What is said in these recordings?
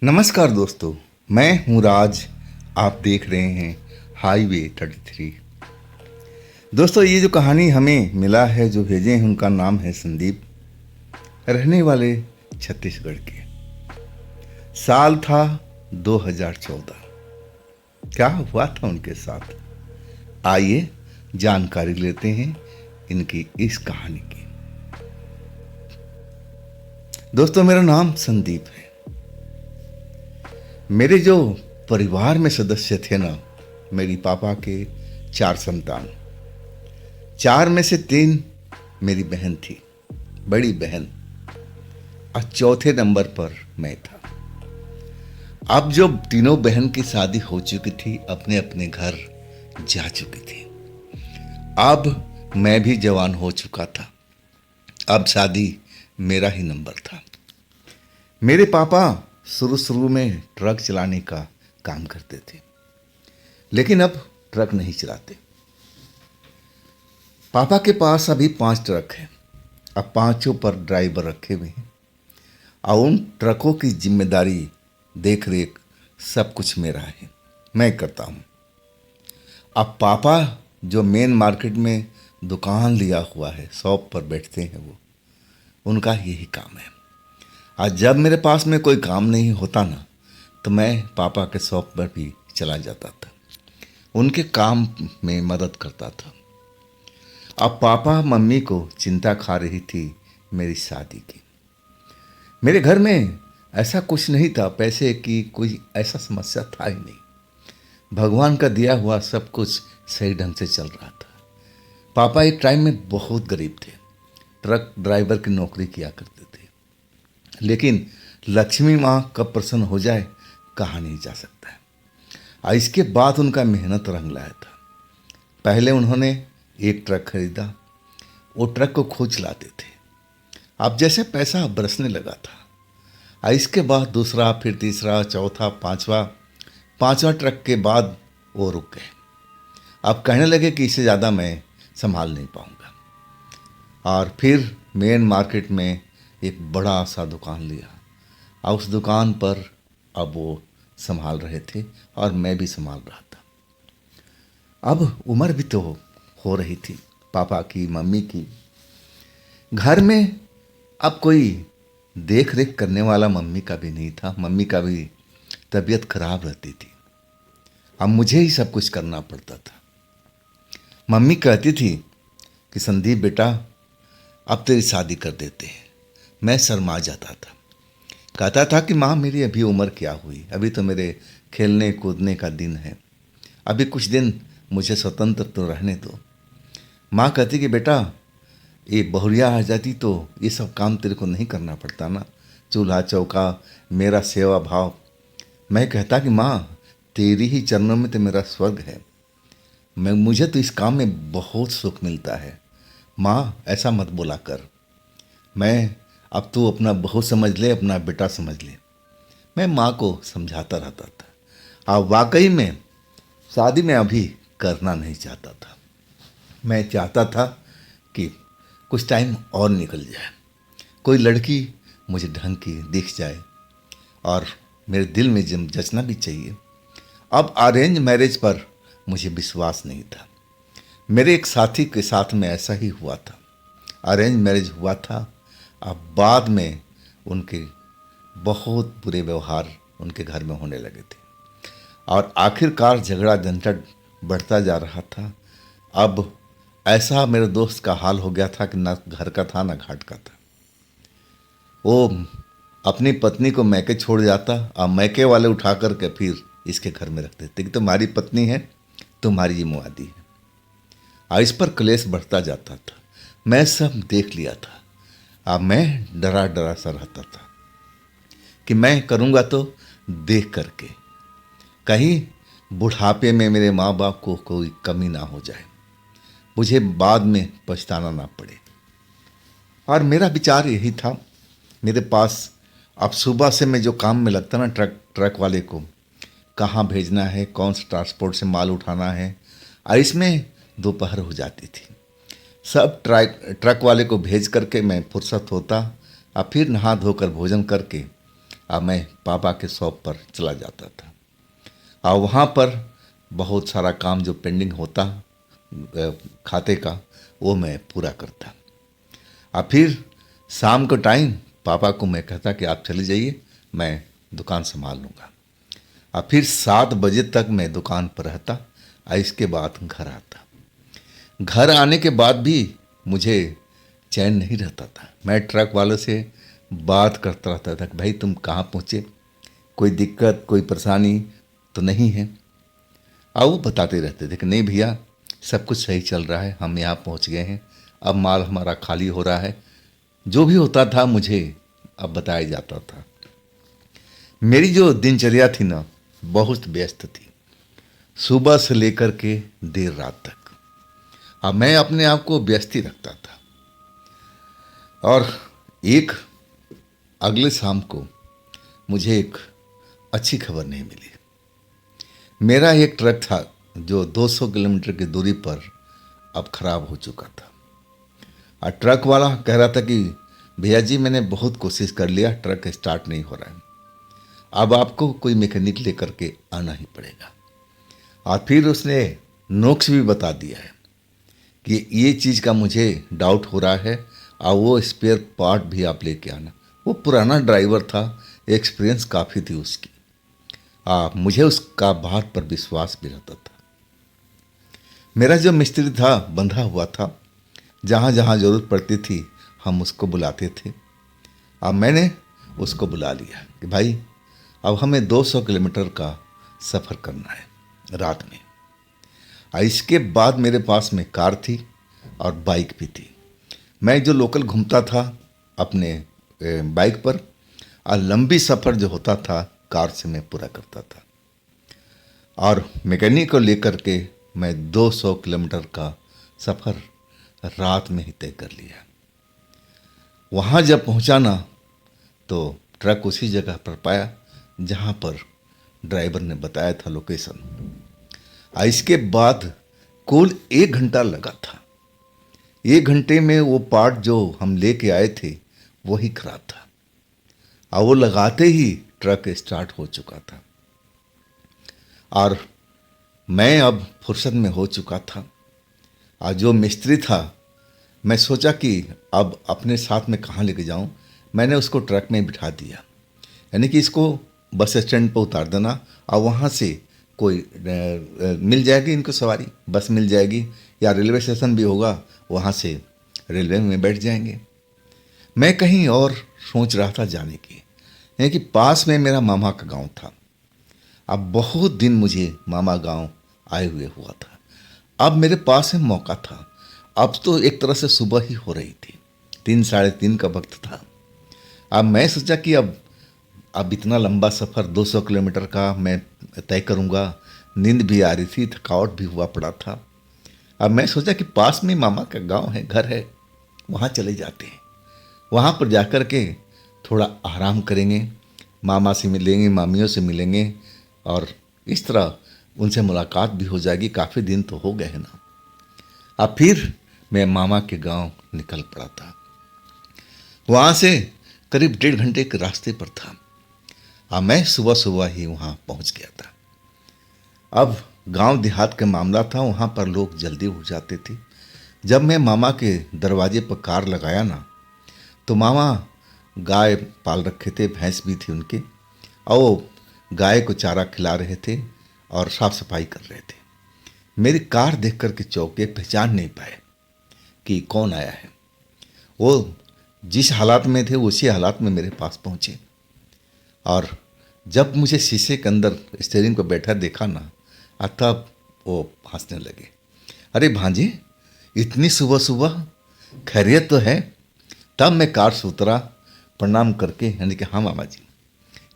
नमस्कार दोस्तों, मैं हूं राज। आप देख रहे हैं हाईवे 33। दोस्तों, ये जो कहानी हमें मिला है, जो भेजे हैं, उनका नाम है संदीप। रहने वाले छत्तीसगढ़ के। साल था 2014। क्या हुआ था उनके साथ, आइए जानकारी लेते हैं इनकी इस कहानी की। दोस्तों, मेरा नाम संदीप है। मेरे जो परिवार में सदस्य थे ना, मेरी पापा के 4 संतान। 4 में से 3 मेरी बहन थी, बड़ी बहन, और चौथे नंबर पर मैं था। अब जो तीनों बहन की शादी हो चुकी थी, अपने अपने घर जा चुकी थी। अब मैं भी जवान हो चुका था। अब शादी मेरा ही नंबर था। मेरे पापा शुरू शुरू में ट्रक चलाने का काम करते थे, लेकिन अब ट्रक नहीं चलाते। पापा के पास अभी 5 ट्रक हैं। अब 5 पर ड्राइवर रखे हुए हैं, और उन ट्रकों की जिम्मेदारी, देख रेख, सब कुछ मेरा है, मैं करता हूँ। अब पापा जो मेन मार्केट में दुकान लिया हुआ है, शॉप पर बैठते हैं, वो उनका यही काम है। आज जब मेरे पास में कोई काम नहीं होता ना, तो मैं पापा के शॉप पर भी चला जाता था, उनके काम में मदद करता था। अब पापा मम्मी को चिंता खा रही थी मेरी शादी की। मेरे घर में ऐसा कुछ नहीं था, पैसे की कोई ऐसा समस्या था ही नहीं। भगवान का दिया हुआ सब कुछ सही ढंग से चल रहा था। पापा एक टाइम में बहुत गरीब थे, ट्रक ड्राइवर की नौकरी किया करते थे। लेकिन लक्ष्मी माँ कब प्रसन्न हो जाए, कहा नहीं जा सकता है। और इसके बाद उनका मेहनत रंग लाया था। पहले उन्होंने एक ट्रक खरीदा, वो ट्रक को खूब चलाते थे। अब जैसे पैसा बरसने लगा था, और इसके बाद दूसरा, फिर तीसरा, चौथा, पांचवा ट्रक के बाद वो रुक गए। अब कहने लगे कि इससे ज़्यादा मैं संभाल नहीं पाऊंगा। और फिर मेन मार्केट में एक बड़ा सा दुकान लिया, और उस दुकान पर अब वो संभाल रहे थे, और मैं भी संभाल रहा था। अब उम्र भी तो हो रही थी पापा की, मम्मी की। घर में अब कोई देख रेख करने वाला मम्मी का भी नहीं था। मम्मी का भी तबीयत खराब रहती थी। अब मुझे ही सब कुछ करना पड़ता था। मम्मी कहती थी कि संदीप बेटा, अब तेरी शादी कर देते हैं। मैं शर्मा जाता था, कहता था कि माँ, मेरी अभी उम्र क्या हुई, अभी तो मेरे खेलने कूदने का दिन है, अभी कुछ दिन मुझे स्वतंत्र तो रहने दो। माँ कहती कि बेटा, ये बहुरिया आ जाती तो ये सब काम तेरे को नहीं करना पड़ता ना, चूल्हा चौका, मेरा सेवा भाव। मैं कहता कि माँ, तेरी ही चरणों में तो मेरा स्वर्ग है, मुझे तो इस काम में बहुत सुख मिलता है। माँ, ऐसा मत बोला कर। मैं, अब तू अपना बहू समझ ले, अपना बेटा समझ ले। मैं माँ को समझाता रहता था। अब वाकई में शादी में अभी करना नहीं चाहता था। मैं चाहता था कि कुछ टाइम और निकल जाए, कोई लड़की मुझे ढंग की दिख जाए, और मेरे दिल में जचना भी चाहिए। अब अरेंज मैरिज पर मुझे विश्वास नहीं था। मेरे एक साथी के साथ में ऐसा ही हुआ था, अरेंज मैरिज हुआ था। अब बाद में उनके बहुत बुरे व्यवहार उनके घर में होने लगे थे, और आखिरकार झगड़ा झंझट बढ़ता जा रहा था। अब ऐसा मेरे दोस्त का हाल हो गया था कि ना घर का था ना घाट का था। वो अपनी पत्नी को मैके छोड़ जाता, और मैके वाले उठा कर के फिर इसके घर में रख देते कि तुम्हारी पत्नी है, तुम्हारी जिम्मेवारी है। और इस पर क्लेश बढ़ता जाता था। मैं सब देख लिया था। अब मैं डरा डरा सा रहता था कि मैं करूँगा तो देख करके, कहीं बुढ़ापे में मेरे माँ बाप को कोई कमी ना हो जाए, मुझे बाद में पछताना ना पड़े। और मेरा विचार यही था। मेरे पास अब सुबह से मैं जो काम में लगता ना, ट्रक वाले को कहाँ भेजना है, कौन सा ट्रांसपोर्ट से माल उठाना है, और इसमें दोपहर हो जाती थी। सब ट्रक वाले को भेज करके मैं फुर्सत होता, और फिर नहा धोकर भोजन करके और मैं पापा के शॉप पर चला जाता था और वहाँ पर बहुत सारा काम जो पेंडिंग होता खाते का वो मैं पूरा करता। और फिर शाम को टाइम पापा को मैं कहता कि आप चले जाइए, मैं दुकान संभाल लूँगा। और फिर 7 बजे तक मैं दुकान पर रहता और इसके बाद घर आता। घर आने के बाद भी मुझे चैन नहीं रहता था। मैं ट्रक वालों से बात करता रहता था कि भाई तुम कहाँ पहुँचे, कोई दिक्कत कोई परेशानी तो नहीं है। और वो बताते रहते थे कि नहीं भैया सब कुछ सही चल रहा है, हम यहाँ पहुँच गए हैं, अब माल हमारा खाली हो रहा है। जो भी होता था मुझे अब बताया जाता था। मेरी जो दिनचर्या थी ना बहुत व्यस्त थी, सुबह से लेकर के देर रात तक। अब मैं अपने आप को व्यस्त ही रखता था। और एक अगले शाम को मुझे एक अच्छी खबर नहीं मिली। मेरा एक ट्रक था जो 200 किलोमीटर की दूरी पर अब खराब हो चुका था। और ट्रक वाला कह रहा था कि भैया जी मैंने बहुत कोशिश कर लिया, ट्रक स्टार्ट नहीं हो रहा है, अब आपको कोई मैकेनिक लेकर के आना ही पड़ेगा। और फिर उसने नोक्स भी बता दिया है कि ये चीज़ का मुझे डाउट हो रहा है और वो स्पेयर पार्ट भी आप लेके आना। वो पुराना ड्राइवर था, एक्सपीरियंस काफ़ी थी उसकी। मुझे उसका बात पर विश्वास भी रहता था। मेरा जो मिस्त्री था बंधा हुआ था, जहाँ जहाँ ज़रूरत पड़ती थी हम उसको बुलाते थे। अब मैंने उसको बुला लिया कि भाई अब हमें 200 किलोमीटर का सफ़र करना है रात में। और इसके बाद मेरे पास में कार थी और बाइक भी थी। मैं जो लोकल घूमता था अपने बाइक पर, और लंबी सफ़र जो होता था कार से मैं पूरा करता था। और मैकेनिक को लेकर के मैं 200 किलोमीटर का सफ़र रात में ही तय कर लिया। वहाँ जब पहुँचा ना तो ट्रक उसी जगह पर पाया जहाँ पर ड्राइवर ने बताया था लोकेशन। और इसके बाद कुल 1 घंटा लगा था। 1 घंटे में वो पार्ट जो हम लेके आए थे वही खराब था और वो लगाते ही ट्रक स्टार्ट हो चुका था। और मैं अब फुर्सत में हो चुका था। और जो मिस्त्री था मैं सोचा कि अब अपने साथ में कहाँ लेके जाऊँ। मैंने उसको ट्रक में बिठा दिया, यानी कि इसको बस स्टैंड पर उतार देना और वहाँ से कोई मिल जाएगी इनको सवारी, बस मिल जाएगी या रेलवे स्टेशन भी होगा, वहाँ से रेलवे में बैठ जाएंगे। मैं कहीं और सोच रहा था जाने की, यानी कि पास में मेरा मामा का गांव था। अब बहुत दिन मुझे मामा गांव आए हुए हुआ था। अब मेरे पास में मौका था। अब तो एक तरह से सुबह ही हो रही थी, 3 साढ़े 3 का वक्त था। अब मैं सोचा कि अब इतना लंबा सफ़र 200 किलोमीटर का मैं तय करूँगा। नींद भी आ रही थी, थकावट भी हुआ पड़ा था। अब मैं सोचा कि पास में मामा का गांव है, घर है, वहाँ चले जाते हैं। वहाँ पर जाकर के थोड़ा आराम करेंगे, मामा से मिलेंगे, मामियों से मिलेंगे और इस तरह उनसे मुलाकात भी हो जाएगी। काफ़ी दिन तो हो गए हैं ना। अब फिर मैं मामा के गांव निकल पड़ा था। वहाँ से करीब 1.5 घंटे के रास्ते पर था। अब मैं सुबह सुबह ही वहाँ पहुँच गया था। अब गांव देहात का मामला था, वहाँ पर लोग जल्दी उठ जाते थे। जब मैं मामा के दरवाजे पर कार लगाया ना तो मामा गाय पाल रखे थे, भैंस भी थी उनके, और वो गाय को चारा खिला रहे थे और साफ सफाई कर रहे थे। मेरी कार देख कर के चौंके, पहचान नहीं पाए कि कौन आया है। वो जिस हालात में थे उसी हालात में मेरे पास पहुँचे। और जब मुझे शीशे के अंदर स्टीयरिंग पर बैठा देखा ना, तब वो हंसने लगे। अरे भांजे, इतनी सुबह सुबह खैरियत तो है? तब मैं कार से उतरा, प्रणाम करके, यानी कि हाँ मामा जी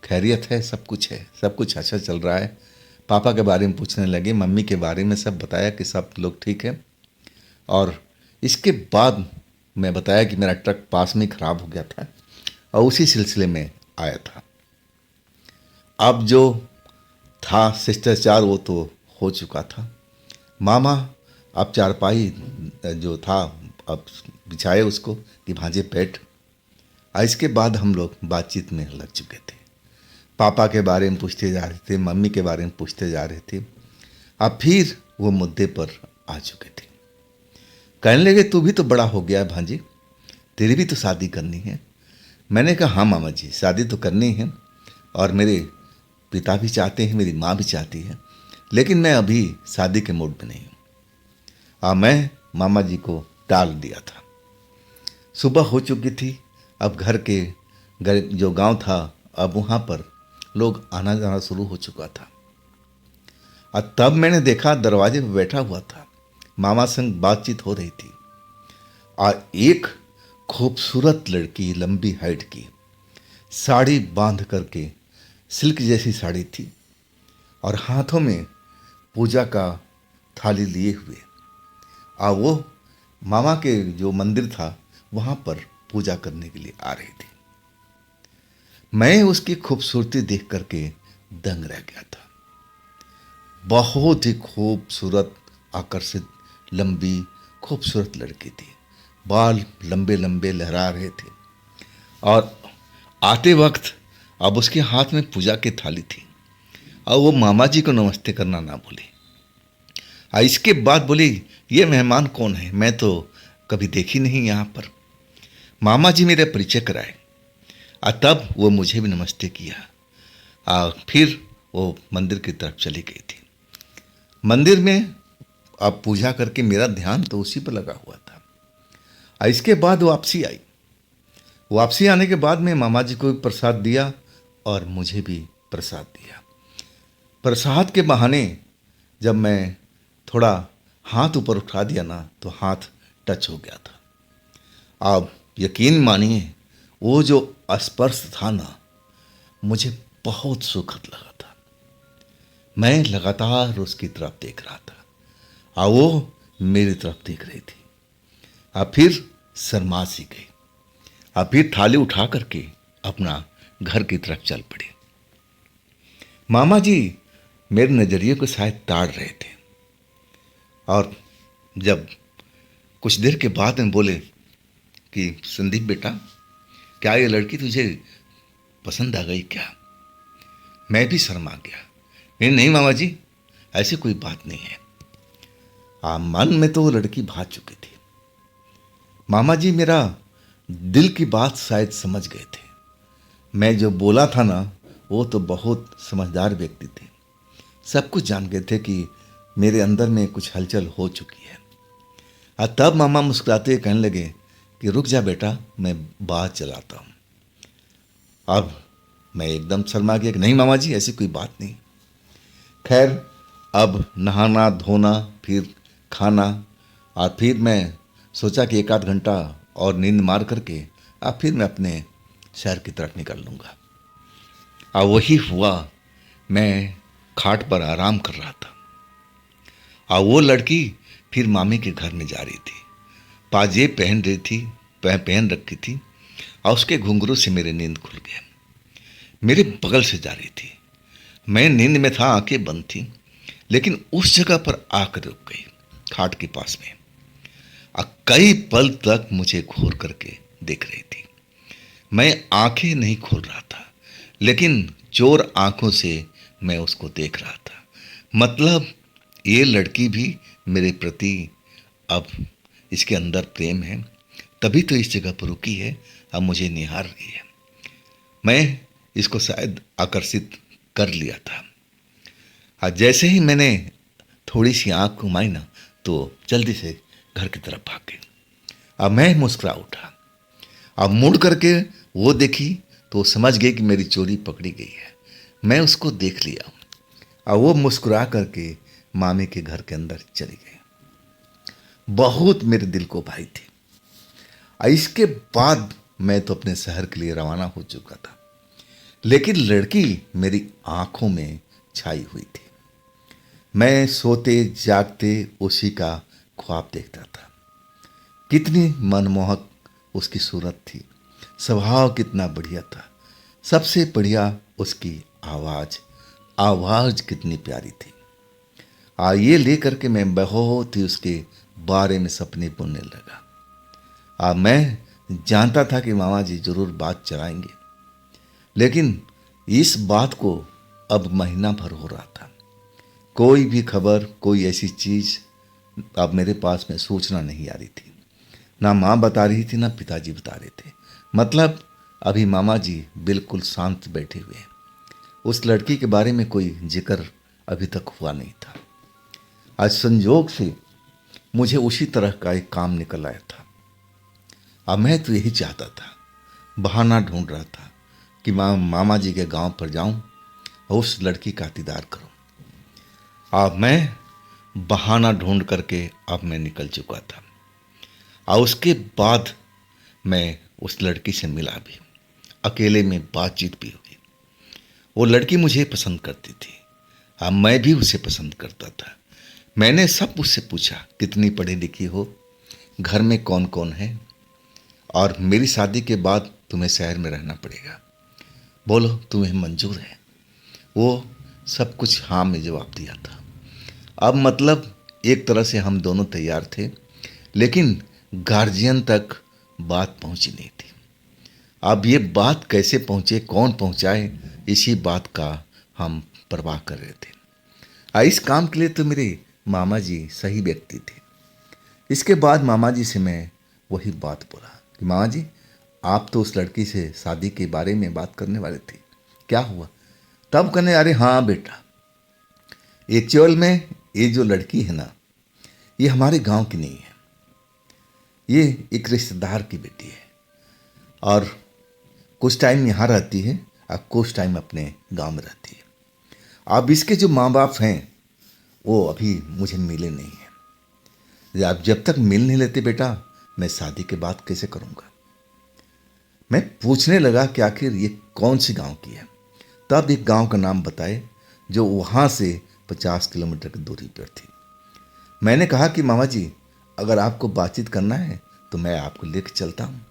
खैरियत है, सब कुछ है, सब कुछ अच्छा चल रहा है। पापा के बारे में पूछने लगे, मम्मी के बारे में सब बताया कि सब लोग ठीक है। और इसके बाद मैं बताया कि मेरा ट्रक पास में ख़राब हो गया था और उसी सिलसिले में आया था। अब जो था शिष्टाचार वो तो हो चुका था। मामा अब चारपाई जो था अब बिछाए उसको कि भांजे बैठ। इसके बाद हम लोग बातचीत में लग चुके थे। पापा के बारे में पूछते जा रहे थे, मम्मी के बारे में पूछते जा रहे थे। अब फिर वो मुद्दे पर आ चुके थे। कहने लगे तू भी तो बड़ा हो गया है भांजी, तेरी भी तो शादी करनी है। मैंने कहा हाँ मामा जी, शादी तो करनी है और मेरे पिता भी चाहते हैं, मेरी माँ भी चाहती है, लेकिन मैं अभी शादी के मूड में नहीं हूँ। मैं मामा जी को टाल दिया था। सुबह हो चुकी थी। अब घर जो गांव था, अब वहाँ पर लोग आना जाना शुरू हो चुका था। और तब मैंने देखा दरवाजे पर बैठा हुआ था, मामा संग बातचीत हो रही थी और एक खूबसूरत लड़की, लंबी हाइट की, साड़ी बांध करके, सिल्क जैसी साड़ी थी और हाथों में पूजा का थाली लिए हुए, और वो मामा के जो मंदिर था वहाँ पर पूजा करने के लिए आ रही थी। मैं उसकी खूबसूरती देख करके दंग रह गया था। बहुत ही खूबसूरत, आकर्षित, लंबी, खूबसूरत लड़की थी। बाल लंबे लंबे लहरा रहे थे और आते वक्त अब उसके हाथ में पूजा की थाली थी और वो मामा जी को नमस्ते करना ना भूली। और इसके बाद बोली ये मेहमान कौन है, मैं तो कभी देखी नहीं यहाँ पर। मामा जी मेरे परिचय कराए और तब वो मुझे भी नमस्ते किया और फिर वो मंदिर की तरफ चली गई थी। मंदिर में अब पूजा करके मेरा ध्यान तो उसी पर लगा हुआ था। और इसके बाद वापसी आई। वापसी आने के बाद में मामा जी को भी प्रसाद दिया और मुझे भी प्रसाद दिया। प्रसाद के बहाने जब मैं थोड़ा हाथ ऊपर उठा दिया ना तो हाथ टच हो गया था। अब यकीन मानिए वो जो स्पर्श था ना, मुझे बहुत सुखद लगा था। मैं लगातार उसकी तरफ देख रहा था और वो मेरी तरफ देख रही थी। और फिर शर्मा सी गई और फिर थाली उठा करके अपना घर की तरफ चल पड़ी। मामा जी मेरे नज़रिए को शायद ताड़ रहे थे और जब कुछ देर के बाद में बोले कि संदीप बेटा, क्या ये लड़की तुझे पसंद आ गई क्या? मैं भी शर्मा गया। नहीं नहीं मामा जी, ऐसी कोई बात नहीं है। मन में तो वो लड़की भाग चुकी थी। मामा जी मेरा दिल की बात शायद समझ गए थे। मैं जो बोला था ना, वो तो बहुत समझदार व्यक्ति थे। सब कुछ जान गए थे कि मेरे अंदर में कुछ हलचल हो चुकी है। और तब मामा मुस्कुराते हुए कहने लगे कि रुक जा बेटा, मैं बात चलाता हूँ। अब मैं एकदम शर्मा गया कि नहीं मामा जी, ऐसी कोई बात नहीं। खैर, अब नहाना धोना, फिर खाना, और फिर मैं सोचा कि एक आध घंटा और नींद मार करके अब फिर मैं अपने शहर की तरफ निकल लूँगा। और वही हुआ। मैं खाट पर आराम कर रहा था और वो लड़की फिर मामी के घर में जा रही थी। पाजेब पहन रही थी, पहन रखी थी और उसके घुंघरू से मेरी नींद खुल गया। मेरे बगल से जा रही थी। मैं नींद में था, आंखें बंद थी, लेकिन उस जगह पर आकर रुक गई, खाट के पास में। और कई पल तक मुझे घूर करके देख रही थी। मैं आंखें नहीं खोल रहा था, लेकिन चोर आंखों से मैं उसको देख रहा था। मतलब ये लड़की भी मेरे प्रति अब इसके अंदर प्रेम है, तभी तो इस जगह पर रुकी है, अब मुझे निहार रही है। मैं इसको शायद आकर्षित कर लिया था। और जैसे ही मैंने थोड़ी सी आंख घुमाई ना, तो जल्दी से घर की तरफ भाग गई। अब मैं मुस्कुरा उठा। अब मुड़ करके वो देखी तो समझ गई कि मेरी चोरी पकड़ी गई है। मैं उसको देख लिया और वो मुस्कुरा करके मामी के घर के अंदर चली गई। बहुत मेरे दिल को भाई थी। और इसके बाद मैं तो अपने शहर के लिए रवाना हो चुका था, लेकिन लड़की मेरी आंखों में छाई हुई थी। मैं सोते जागते उसी का ख्वाब देखता था। कितनी मनमोहक उसकी सूरत थी, स्वभाव कितना बढ़िया था, सबसे बढ़िया उसकी आवाज़ कितनी प्यारी थी। ये लेकर के मैं बहुत ही उसके बारे में सपने बुनने लगा। मैं जानता था कि मामा जी जरूर बात चलाएंगे, लेकिन इस बात को अब महीना भर हो रहा था। कोई भी खबर, कोई ऐसी चीज़ अब मेरे पास में सूचना नहीं आ रही थी। ना माँ बता रही थी, ना पिताजी बता रहे थे। मतलब अभी मामा जी बिल्कुल शांत बैठे हुए हैं। उस लड़की के बारे में कोई जिक्र अभी तक हुआ नहीं था। आज संजोग से मुझे उसी तरह का एक काम निकल आया था। अब मैं तो यही चाहता था, बहाना ढूंढ रहा था कि मामा जी के गांव पर जाऊं और उस लड़की का दीदार करूं। अब मैं बहाना ढूंढ करके अब मैं निकल चुका था। और उसके बाद मैं उस लड़की से मिला भी, अकेले में बातचीत भी हुई। वो लड़की मुझे पसंद करती थी, अब मैं भी उसे पसंद करता था। मैंने सब उससे पूछा, कितनी पढ़ी लिखी हो, घर में कौन कौन है, और मेरी शादी के बाद तुम्हें शहर में रहना पड़ेगा, बोलो तुम्हें मंजूर है। वो सब कुछ हाँ में जवाब दिया था। अब मतलब एक तरह से हम दोनों तैयार थे, लेकिन गार्जियन तक बात पहुंची नहीं थी। अब ये बात कैसे पहुंचे, कौन पहुंचाए, इसी बात का हम परवाह कर रहे थे। इस काम के लिए तो मेरे मामा जी सही व्यक्ति थे। इसके बाद मामा जी से मैं वही बात बोला कि मामा जी, आप तो उस लड़की से शादी के बारे में बात करने वाले थे, क्या हुआ? तब कहने, अरे हाँ बेटा, एक्चुअल में ये जो लड़की है ना, ये हमारे गांव की नहीं है, ये एक रिश्तेदार की बेटी है, और कुछ टाइम यहाँ रहती है और कुछ टाइम अपने गांव में रहती है। अब इसके जो माँ बाप हैं वो अभी मुझे मिले नहीं हैं। अब जब तक मिल नहीं लेते बेटा, मैं शादी के बाद कैसे करूँगा? मैं पूछने लगा कि आखिर ये कौन सी गांव की है। तब एक गांव का नाम बताए जो वहाँ से 50 किलोमीटर की दूरी पर थी। मैंने कहा कि मामा जी, अगर आपको बातचीत करना है तो मैं आपको लेकर चलता हूँ।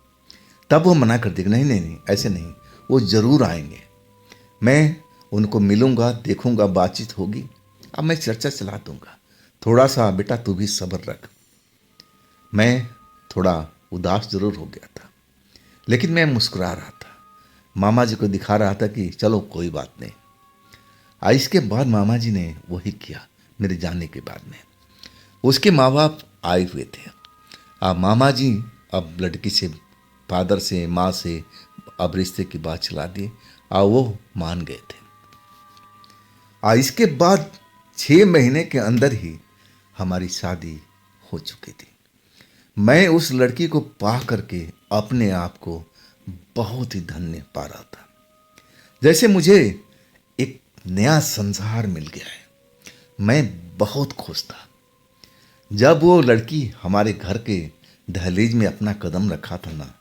तब वो मना कर दिया, नहीं नहीं नहीं, ऐसे नहीं, वो ज़रूर आएंगे, मैं उनको मिलूँगा, देखूँगा, बातचीत होगी, अब मैं चर्चा चला दूँगा, थोड़ा सा बेटा तू भी सब्र रख। मैं थोड़ा उदास ज़रूर हो गया था, लेकिन मैं मुस्कुरा रहा था, मामा जी को दिखा रहा था कि चलो कोई बात नहीं। इसके बाद मामा जी ने वही किया। मेरे जाने के बाद में उसके माँ बाप आए हुए थे। अब मामा जी अब लड़की से, फादर से, माँ से अब रिश्ते की बात चला दी और वो मान गए थे। इसके बाद 6 महीने के अंदर ही हमारी शादी हो चुकी थी। मैं उस लड़की को पा करके अपने आप को बहुत ही धन्य पा रहा था, जैसे मुझे एक नया संसार मिल गया है। मैं बहुत खुश था। जब वो लड़की हमारे घर के दहलीज में अपना कदम रखा था ना,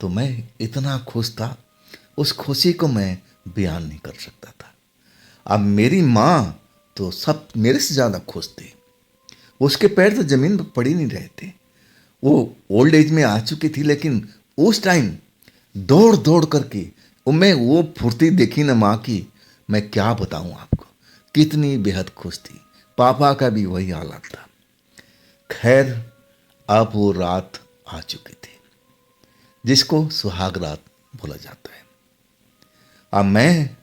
तो मैं इतना खुश था, उस खुशी को मैं बयान नहीं कर सकता था। अब मेरी माँ तो सब मेरे से ज़्यादा खुश थे। उसके पैर तो ज़मीन पर पड़ ही नहीं रहे थे। वो ओल्ड एज में आ चुकी थी, लेकिन उस टाइम दौड़ दौड़ करके मैं वो फुर्ती देखी ना माँ की, मैं क्या बताऊँ आपको, कितनी बेहद खुश थी। पापा का भी वही हालत था। खैर, अब वो रात आ चुकी थी जिसको सुहाग रात बोला जाता है। अब मैं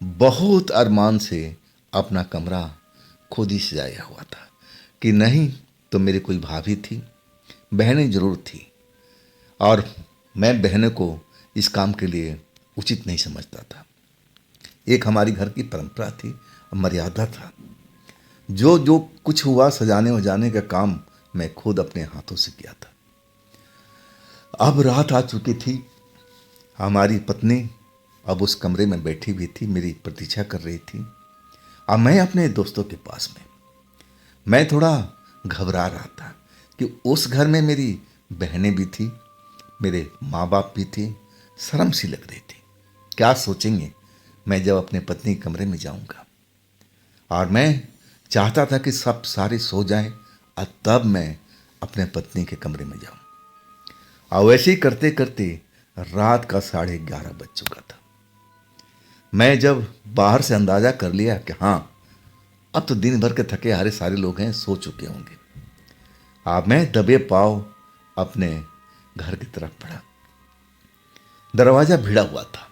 बहुत अरमान से अपना कमरा खुद ही सजाया हुआ था कि नहीं तो मेरी कोई भाभी थी, बहनें जरूर थी, और मैं बहनों को इस काम के लिए उचित नहीं समझता था। एक हमारी घर की परंपरा थी, मर्यादा था। जो जो कुछ हुआ सजाने वजाने का काम मैं खुद अपने हाथों से किया था। अब रात आ चुकी थी। हमारी पत्नी अब उस कमरे में बैठी हुई थी, मेरी प्रतीक्षा कर रही थी। अब मैं अपने दोस्तों के पास में, मैं थोड़ा घबरा रहा था कि उस घर में मेरी बहनें भी थी, मेरे माँ बाप भी थे। शर्म सी लग रही थी, क्या सोचेंगे मैं जब अपने पत्नी के कमरे में जाऊंगा। और मैं चाहता था कि सब सारे सो जाएं और तब मैं अपने पत्नी के कमरे में जाऊं। और वैसे ही करते करते रात का 11:30 बज चुका था। मैं जब बाहर से अंदाजा कर लिया कि हाँ, अब तो दिन भर के थके हारे सारे लोग हैं, सो चुके होंगे, अब मैं दबे पाँव अपने घर की तरफ बढ़ा। दरवाजा भिड़ा हुआ था।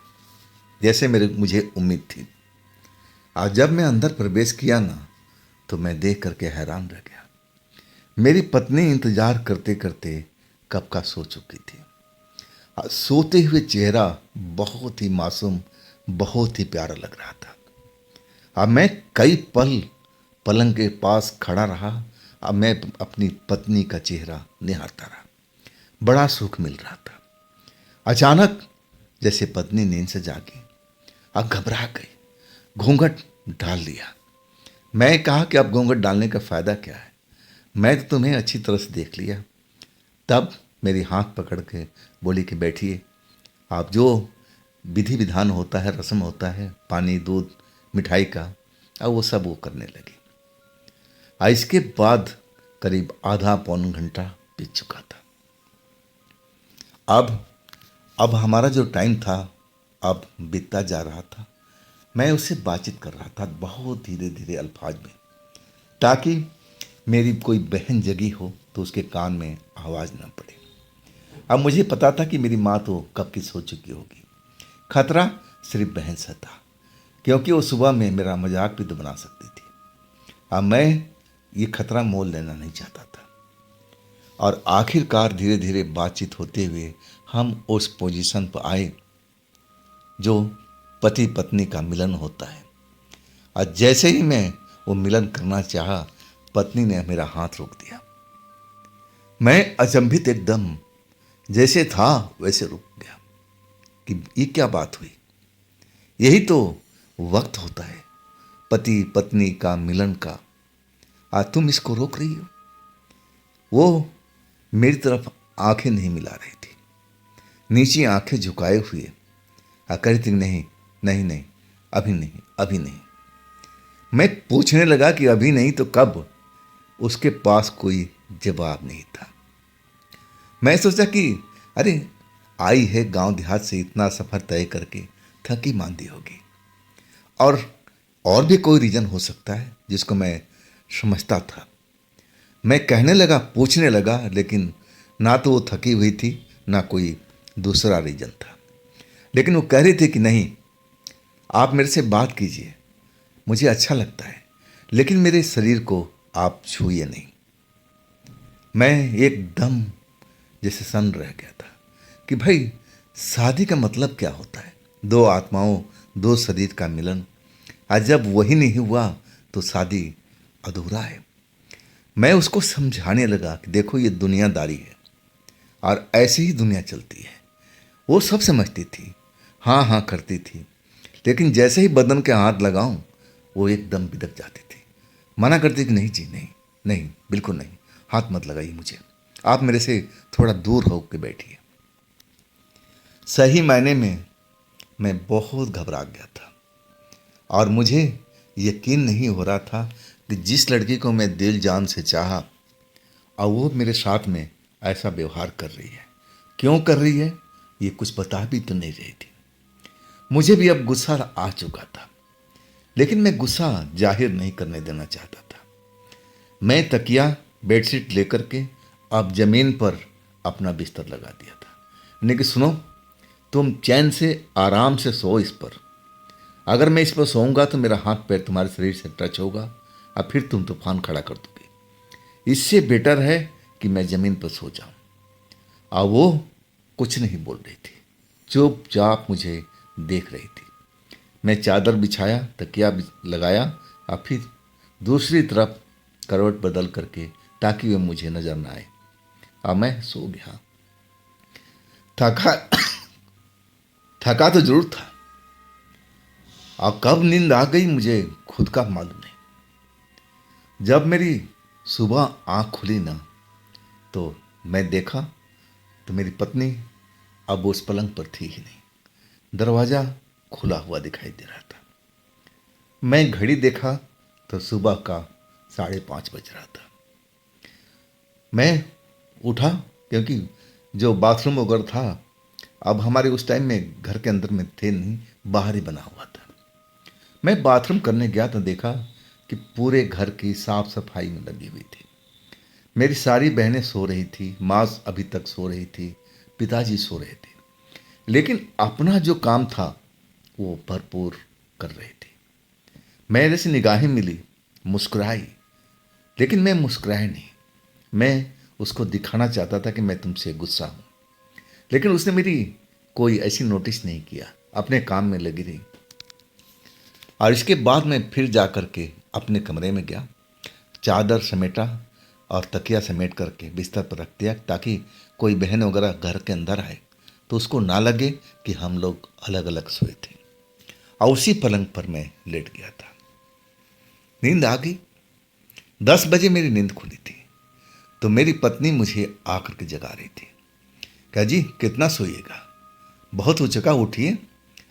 जैसे मुझे उम्मीद थी। आज जब मैं अंदर प्रवेश किया ना, तो मैं देख करके हैरान रह गया। मेरी पत्नी इंतजार करते करते कब का सो चुकी थी। आज सोते हुए चेहरा बहुत ही मासूम, बहुत ही प्यारा लग रहा था। अब मैं कई पल पलंग के पास खड़ा रहा। अब मैं अपनी पत्नी का चेहरा निहारता रहा। बड़ा सुख मिल रहा था। अचानक जैसे पत्नी नींद से जागी, अब घबरा गई, घूंघट डाल लिया। मैं कहा कि अब घूंघट डालने का फायदा क्या है, मैं तो तुम्हें अच्छी तरह से देख लिया। तब मेरी हाथ पकड़ के बोली कि बैठिए, आप जो विधि विधान होता है, रस्म होता है, पानी दूध मिठाई का, अब वो सब वो करने लगी। इसके बाद करीब आधा पौन घंटा बीत चुका था। अब हमारा जो टाइम था अब बीतता जा रहा था। मैं उससे बातचीत कर रहा था बहुत धीरे धीरे अल्फाज में, ताकि मेरी कोई बहन जगी हो तो उसके कान में आवाज़ न पड़े। अब मुझे पता था कि मेरी माँ तो कब की सो चुकी होगी। खतरा सिर्फ बहन से था, क्योंकि वो सुबह में मेरा मजाक भी तो बना सकती थी। अब मैं ये खतरा मोल लेना नहीं चाहता था। और आखिरकार धीरे धीरे बातचीत होते हुए हम उस पोजीशन पर आए जो पति पत्नी का मिलन होता है। और जैसे ही मैं वो मिलन करना चाहा, पत्नी ने मेरा हाथ रोक दिया। मैं अचंभित एकदम जैसे था वैसे रुक गया कि ये क्या बात हुई। यही तो वक्त होता है पति पत्नी का मिलन का, आज तुम इसको रोक रही हो। वो मेरी तरफ आंखें नहीं मिला रही थी, नीचे आंखें झुकाए हुए कह रही थी, नहीं नहीं नहीं, अभी नहीं, अभी नहीं। मैं पूछने लगा कि अभी नहीं तो कब। उसके पास कोई जवाब नहीं था। मैं सोचा कि अरे आई है गांव देहात से इतना सफ़र तय करके, थकी मांदी होगी, और भी कोई रीज़न हो सकता है जिसको मैं समझता था। मैं कहने लगा, पूछने लगा, लेकिन ना तो वो थकी हुई थी ना कोई दूसरा रीज़न था। लेकिन वो कह रही थी कि नहीं, आप मेरे से बात कीजिए, मुझे अच्छा लगता है, लेकिन मेरे शरीर को आप छूइए नहीं। मैं एकदम जैसे सन्न रह गया था कि भाई शादी का मतलब क्या होता है, दो आत्माओं, दो शरीर का मिलन। आज जब वही नहीं हुआ तो शादी अधूरा है। मैं उसको समझाने लगा कि देखो ये दुनियादारी है और ऐसे ही दुनिया चलती है। वो सब समझती थी, हाँ हाँ करती थी, लेकिन जैसे ही बदन के हाथ लगाऊं वो एकदम बिदक जाती थी, मना करती कि नहीं जी, नहीं नहीं, बिल्कुल नहीं, हाथ मत लगाइए मुझे, आप मेरे से थोड़ा दूर हो के बैठिए। सही मायने में मैं बहुत घबरा गया था और मुझे यकीन नहीं हो रहा था कि जिस लड़की को मैं दिल जान से चाहा और वो मेरे साथ में ऐसा व्यवहार कर रही है। क्यों कर रही है ये कुछ बता भी तो नहीं रही थी। मुझे भी अब गुस्सा आ चुका था, लेकिन मैं गुस्सा जाहिर नहीं करने देना चाहता था। मैं तकिया बेडशीट लेकर के अब ज़मीन पर अपना बिस्तर लगा दिया था। यानी कि सुनो, तुम चैन से आराम से सो इस पर। अगर मैं इस पर सोऊंगा तो मेरा हाथ पैर तुम्हारे शरीर से टच होगा और फिर तुम तूफान खड़ा कर दोगे। इससे बेटर है कि मैं ज़मीन पर सो जाऊं। और वो कुछ नहीं बोल रही थी, चुपचाप मुझे देख रही थी। मैं चादर बिछाया, तकिया लगाया और फिर दूसरी तरफ करवट बदल करके, ताकि वे मुझे नजर ना आए, और मैं सो गया। थका थका तो जरूर था, और कब नींद आ गई मुझे खुद का मालूम नहीं। जब मेरी सुबह आँख खुली ना, तो मैं देखा तो मेरी पत्नी अब उस पलंग पर थी ही नहीं। दरवाज़ा खुला हुआ दिखाई दे रहा था। मैं घड़ी देखा तो सुबह का 5:30 बज रहा था। मैं उठा, क्योंकि जो बाथरूम वगैरह था अब हमारे उस टाइम में घर के अंदर में थे नहीं, बाहर ही बना हुआ था। मैं बाथरूम करने गया तो देखा कि पूरे घर की साफ सफाई में लगी हुई थी। मेरी सारी बहनें सो रही थी, माँ अभी तक सो रही थी, पिताजी सो रहे थे, लेकिन अपना जो काम था वो भरपूर कर रहे थे। मेरे से निगाहें मिली, मुस्कुराई, लेकिन मैं मुस्कुराया नहीं। मैं उसको दिखाना चाहता था कि मैं तुमसे गुस्सा हूँ, लेकिन उसने मेरी कोई ऐसी नोटिस नहीं किया, अपने काम में लगी रही। और इसके बाद मैं फिर जा कर के अपने कमरे में गया, चादर समेटा और तकिया समेट करके बिस्तर पर रख दिया, ताकि कोई बहन वगैरह घर के अंदर आए तो उसको ना लगे कि हम लोग अलग अलग सोए थे। और उसी पलंग पर मैं लेट गया था। नींद आ गई। 10 बजे मेरी नींद खुली थी, तो मेरी पत्नी मुझे आकर के जगा रही थी। क्या जी, कितना सोइएगा, बहुत हो चुका, उठिए,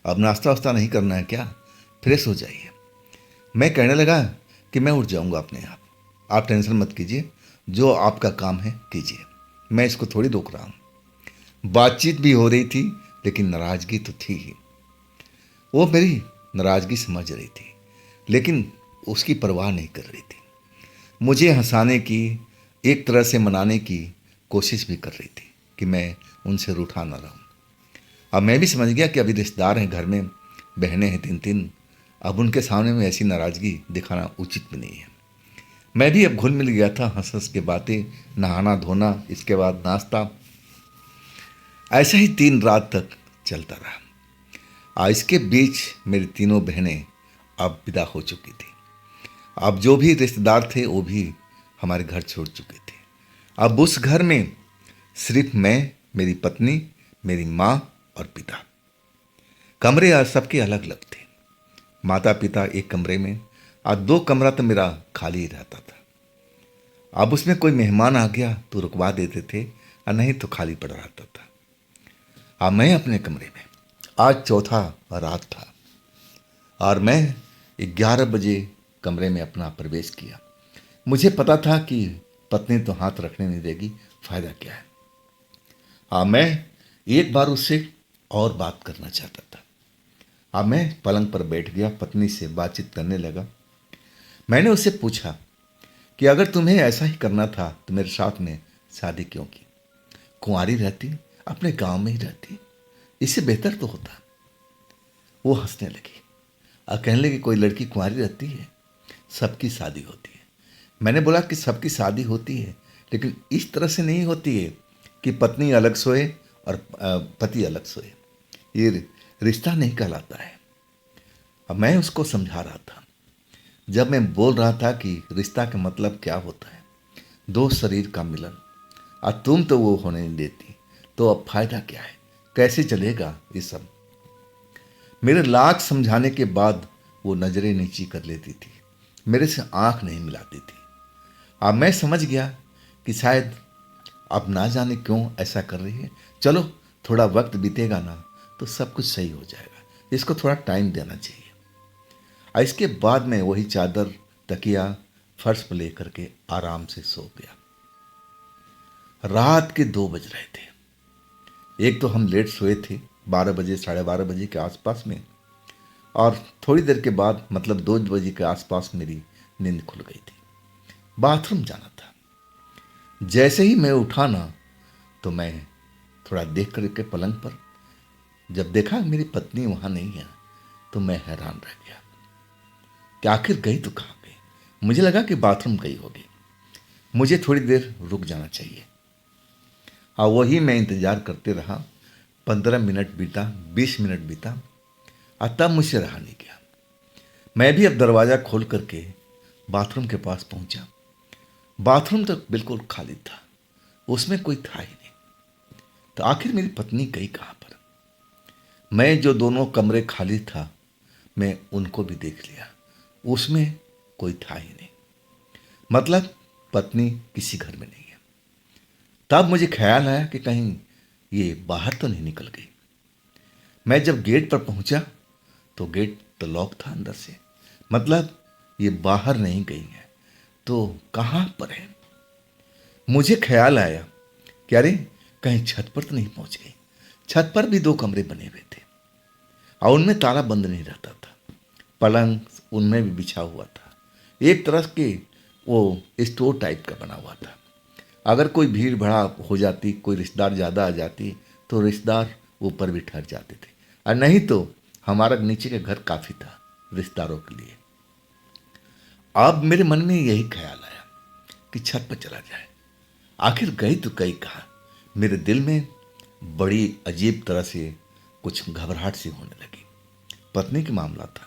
अब नाश्ता वास्ता नहीं करना है क्या, फ्रेश हो जाइए। मैं कहने लगा कि मैं उठ जाऊंगा अपने आप टेंशन मत कीजिए, जो आपका काम है कीजिए, मैं इसको थोड़ी रोक रहा हूँ। बातचीत भी हो रही थी, लेकिन नाराज़गी तो थी ही। वो मेरी नाराज़गी समझ रही थी, लेकिन उसकी परवाह नहीं कर रही थी। मुझे हंसाने की, एक तरह से मनाने की कोशिश भी कर रही थी कि मैं उनसे रूठा ना रहूं। अब मैं भी समझ गया कि अभी रिश्तेदार हैं घर में, बहनें हैं 3-3, अब उनके सामने में ऐसी नाराज़गी दिखाना उचित भी नहीं है। मैं भी अब घुल मिल गया था, हंस हंस के बातें, नहाना धोना, इसके बाद नाश्ता, ऐसा ही 3 रात तक चलता रहा। और इसके बीच मेरी तीनों बहनें अब विदा हो चुकी थी। अब जो भी रिश्तेदार थे वो भी हमारे घर छोड़ चुके थे। अब उस घर में सिर्फ मैं, मेरी पत्नी, मेरी माँ और पिता। कमरे आज सबके अलग अलग थे। माता पिता एक कमरे में, और 2 कमरा तो मेरा खाली ही रहता था। अब उसमें कोई मेहमान आ गया तो रुकवा देते थे, और नहीं तो खाली पड़ा रहता था। अब मैं अपने कमरे में, आज चौथा रात था, और मैं 11 बजे कमरे में अपना प्रवेश किया। मुझे पता था कि पत्नी तो हाथ रखने नहीं देगी, फायदा क्या है। हाँ, मैं एक बार उससे और बात करना चाहता था। अब मैं पलंग पर बैठ गया, पत्नी से बातचीत करने लगा। मैंने उससे पूछा कि अगर तुम्हें ऐसा ही करना था तो मेरे साथ में शादी क्यों की, कुंवारी रहती, अपने गांव में ही रहती, इससे बेहतर तो होता। वो हंसने लगी और कहने लगी, कोई लड़की कुंवारी रहती है, सबकी शादी होती है। मैंने बोला कि सबकी शादी होती है, लेकिन इस तरह से नहीं होती है कि पत्नी अलग सोए और पति अलग सोए, ये रिश्ता नहीं कहलाता है। अब मैं उसको समझा रहा था, जब मैं बोल रहा था कि रिश्ता का मतलब क्या होता है, 2 शरीर का मिलन, और तुम तो वो होने नहीं देती, तो अब फायदा क्या है, कैसे चलेगा ये सब। मेरे लाख समझाने के बाद वो नजरें नीची कर लेती थी, मेरे से आंख नहीं मिलाती थी। अब मैं समझ गया कि शायद अब ना जाने क्यों ऐसा कर रही है। चलो, थोड़ा वक्त बीतेगा ना तो सब कुछ सही हो जाएगा, इसको थोड़ा टाइम देना चाहिए। और इसके बाद मैं वही चादर तकिया फर्श पर लेकर के आराम से सो गया। रात के 2 बज रहे थे। एक तो हम लेट सोए थे, 12 बजे 12:30 के आसपास में, और थोड़ी देर के बाद मतलब 2 बजे के आसपास मेरी नींद खुल गई थी। बाथरूम जाना था। जैसे ही मैं उठा ना, तो मैं थोड़ा देख करके पलंग पर जब देखा मेरी पत्नी वहाँ नहीं है, तो मैं हैरान रह गया कि आखिर गई तो कहाँ गई। मुझे लगा कि बाथरूम गई होगी, मुझे थोड़ी देर रुक जाना चाहिए। और वही मैं इंतज़ार करते रहा। 15 मिनट बीता, 20 मिनट बीता, और तब मुझसे रहा नहीं गया। मैं भी अब दरवाज़ा खोल करके बाथरूम के पास पहुंचा। बाथरूम तो बिल्कुल खाली था, उसमें कोई था ही नहीं। तो आखिर मेरी पत्नी गई कहाँ पर। मैं जो दोनों कमरे खाली था, मैं उनको भी देख लिया, उसमें कोई था ही नहीं, मतलब पत्नी किसी घर में नहीं है। तब मुझे ख्याल आया कि कहीं ये बाहर तो नहीं निकल गई। मैं जब गेट पर पहुंचा तो गेट तो लॉक था अंदर से, मतलब ये बाहर नहीं गई है तो कहाँ पर है। मुझे ख्याल आया कि अरे कहीं छत पर तो नहीं पहुंच गई। छत पर भी 2 कमरे बने हुए थे और उनमें ताला बंद नहीं रहता था, पलंग उनमें भी बिछा हुआ था, एक तरह के वो स्टोर टाइप का बना हुआ था। अगर कोई भीड़ भड़ा हो जाती, कोई रिश्तेदार ज़्यादा आ जाती, तो रिश्तेदार ऊपर भी ठहर जाते थे, और नहीं तो हमारा नीचे का घर काफ़ी था रिश्तेदारों के लिए। अब मेरे मन में यही ख्याल आया कि छत पर चला जाए। आखिर गई तो गई कहाँ। मेरे दिल में बड़ी अजीब तरह से कुछ घबराहट सी होने लगी। पत्नी का मामला था,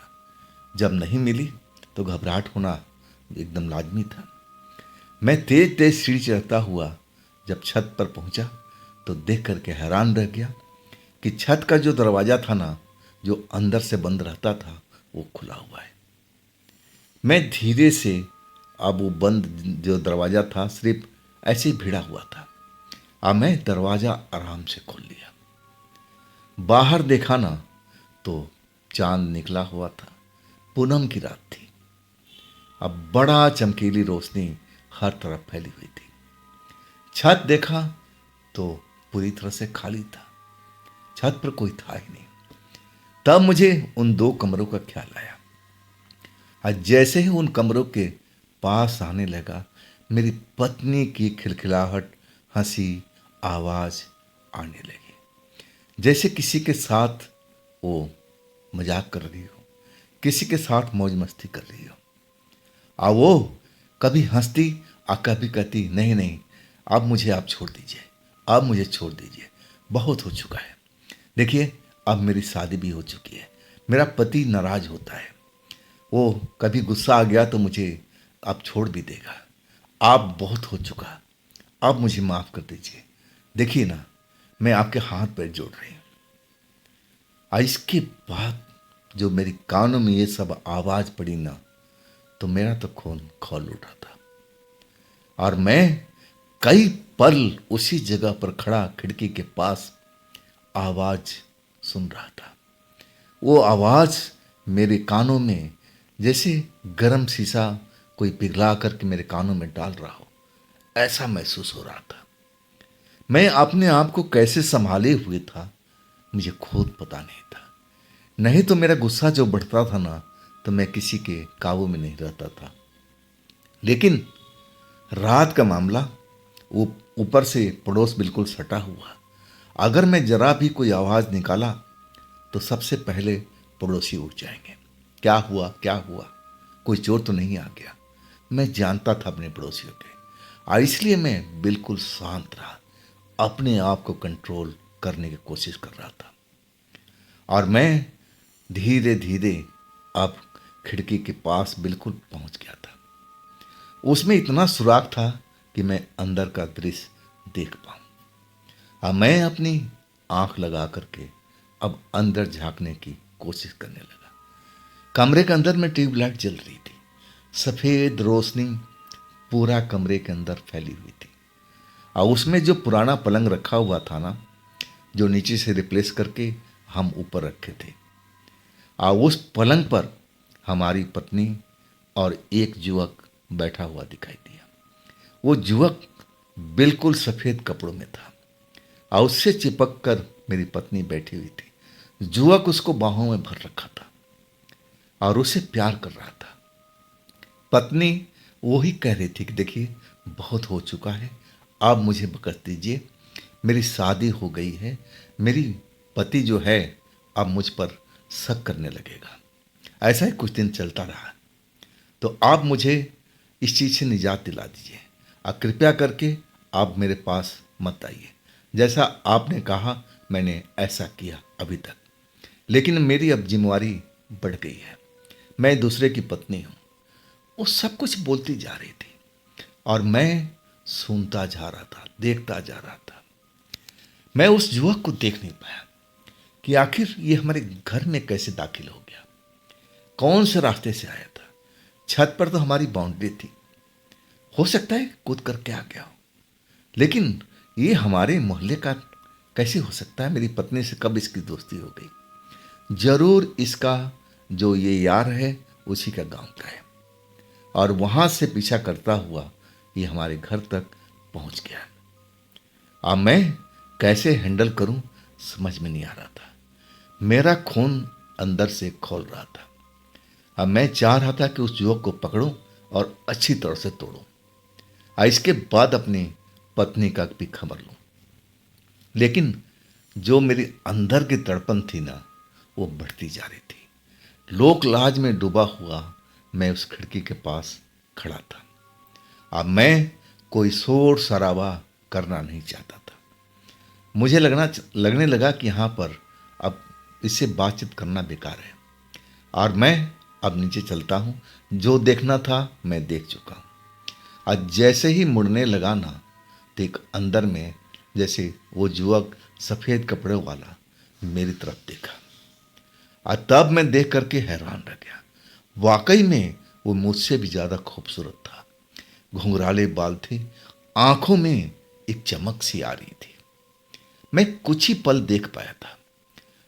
जब नहीं मिली तो घबराहट होना एकदम लाजमी था। मैं तेज तेज सीढ़ी चढ़ता हुआ जब छत पर पहुंचा तो देख करके हैरान रह गया कि छत का जो दरवाज़ा था ना, जो अंदर से बंद रहता था, वो खुला हुआ है। मैं धीरे से, अब वो बंद जो दरवाज़ा था सिर्फ ऐसे ही भिड़ा हुआ था, अब मैं दरवाज़ा आराम से खोल लिया। बाहर देखा ना तो चांद निकला हुआ था, पूनम की रात थी। अब बड़ा चमकीली रोशनी हर तरफ फैली हुई थी। छत देखा तो पूरी तरह से खाली था, छत पर कोई था ही नहीं। तब मुझे उन दो कमरों का ख्याल आया और जैसे ही उन कमरों के पास आने लगा, मेरी पत्नी की खिलखिलाहट, हंसी, आवाज़ आने लगी, जैसे किसी के साथ वो मजाक कर रही हो, किसी के साथ मौज मस्ती कर रही हो। और वो कभी हंसती और कभी कहती, नहीं नहीं, अब मुझे आप छोड़ दीजिए, अब मुझे छोड़ दीजिए, बहुत हो चुका है। देखिए, अब मेरी शादी भी हो चुकी है। मेरा पति नाराज होता है, वो कभी गुस्सा आ गया तो मुझे अब छोड़ भी देगा। आप बहुत हो चुका, अब मुझे माफ़ कर दीजिए। देखिए ना, मैं आपके हाथ पैर जोड़ रही हूँ। और इसके बाद जो मेरी कानों में ये सब आवाज़ पड़ी ना, तो मेरा तो खून खौल उठा था और मैं कई पल उसी जगह पर खड़ा खिड़की के पास आवाज़ सुन रहा था। वो आवाज़ मेरे कानों में जैसे गर्म शीशा कोई पिघला करके मेरे कानों में डाल रहा हो, ऐसा महसूस हो रहा था। मैं अपने आप को कैसे संभाले हुए था मुझे खुद पता नहीं था। नहीं तो मेरा गुस्सा जो बढ़ता था ना, तो मैं किसी के काबू में नहीं रहता था। लेकिन रात का मामला, वो ऊपर से पड़ोस बिल्कुल सटा हुआ, अगर मैं जरा भी कोई आवाज़ निकाला तो सबसे पहले पड़ोसी उठ जाएंगे। क्या हुआ, क्या हुआ, कोई चोर तो नहीं आ गया। मैं जानता था अपने पड़ोसियों के, और इसलिए मैं बिल्कुल शांत रहा, अपने आप को कंट्रोल करने की कोशिश कर रहा था। और मैं धीरे धीरे अब खिड़की के पास बिल्कुल पहुंच गया था। उसमें इतना सुराग था कि मैं अंदर का दृश्य देख पाऊं। अब मैं अपनी आंख लगा करके अब अंदर झांकने की कोशिश करने लगा। कमरे के अंदर में ट्यूबलाइट जल रही थी, सफ़ेद रोशनी पूरा कमरे के अंदर फैली हुई थी। और उसमें जो पुराना पलंग रखा हुआ था ना, जो नीचे से रिप्लेस करके हम ऊपर रखे थे, और उस पलंग पर हमारी पत्नी और एक युवक बैठा हुआ दिखाई दिया। वो युवक बिल्कुल सफ़ेद कपड़ों में था और उससे चिपक कर मेरी पत्नी बैठी हुई थी। युवक उसको बाहों में भर रखा था और उसे प्यार कर रहा था। पत्नी वही कह रही थी कि देखिए, बहुत हो चुका है, अब मुझे बख्श दीजिए, मेरी शादी हो गई है, मेरी पति जो है अब मुझ पर शक करने लगेगा। ऐसा ही कुछ दिन चलता रहा। तो आप मुझे इस चीज़ से निजात दिला दीजिए, आप कृपया करके आप मेरे पास मत आइए। जैसा आपने कहा मैंने ऐसा किया अभी तक, लेकिन मेरी अब जिम्मेवारी बढ़ गई है, मैं दूसरे की पत्नी हूँ। वो सब कुछ बोलती जा रही थी और मैं सुनता जा रहा था, देखता जा रहा था। मैं उस युवक को देख नहीं पाया कि आखिर ये हमारे घर में कैसे दाखिल हो गया, कौन से रास्ते से आया था। छत पर तो हमारी बाउंड्री थी, हो सकता है कूद करके आ गया हो, लेकिन ये हमारे मोहल्ले का कैसे हो सकता है। मेरी पत्नी से कब इसकी दोस्ती हो गई। जरूर इसका जो ये यार है उसी का गांव का है, और वहां से पीछा करता हुआ ये हमारे घर तक पहुंच गया। अब मैं कैसे हैंडल करूं समझ में नहीं आ रहा था। मेरा खून अंदर से खोल रहा था। अब मैं चाह रहा था कि उस युवक को पकड़ूं और अच्छी तरह से तोड़ूं, और इसके बाद अपनी पत्नी का भी खबर लूं। लेकिन जो मेरी अंदर की तड़पन थी ना, वो बढ़ती जा रही थी। लोक लाज में डूबा हुआ मैं उस खिड़की के पास खड़ा था। अब मैं कोई शोर शराबा करना नहीं चाहता था। मुझे लगने लगा कि यहाँ पर अब इससे बातचीत करना बेकार है और मैं अब नीचे चलता हूँ। जो देखना था मैं देख चुका हूँ। आज जैसे ही मुड़ने लगा ना, तो एक अंदर में जैसे वो युवक सफ़ेद कपड़े वाला मेरी तरफ देखा और तब मैं देख करके हैरान रह गया। वाकई में वो मुझसे भी ज़्यादा खूबसूरत था। घुंघराले बाल थे, आंखों में एक चमक सी आ रही थी। मैं कुछ ही पल देख पाया था।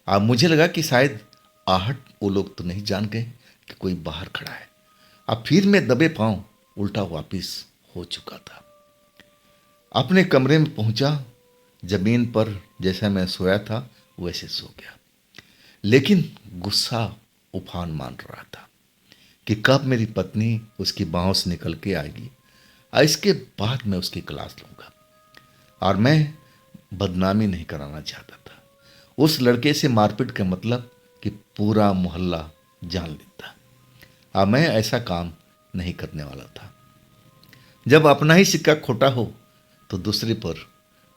अब मुझे लगा कि शायद आहट वो लोग तो नहीं जान गए कि कोई बाहर खड़ा है। अब फिर मैं दबे पांव उल्टा वापिस हो चुका था। अपने कमरे में पहुंचा, जमीन पर जैसा मैं सोया था वैसे सो गया। लेकिन गुस्सा उफान मान रहा था कि कब मेरी पत्नी उसकी बाहों से निकल के आएगी और इसके बाद मैं उसकी क्लास लूंगा। और मैं बदनामी नहीं कराना चाहता था। उस लड़के से मारपीट का मतलब कि पूरा मोहल्ला जान लेता। अब मैं ऐसा काम नहीं करने वाला था। जब अपना ही सिक्का खोटा हो तो दूसरे पर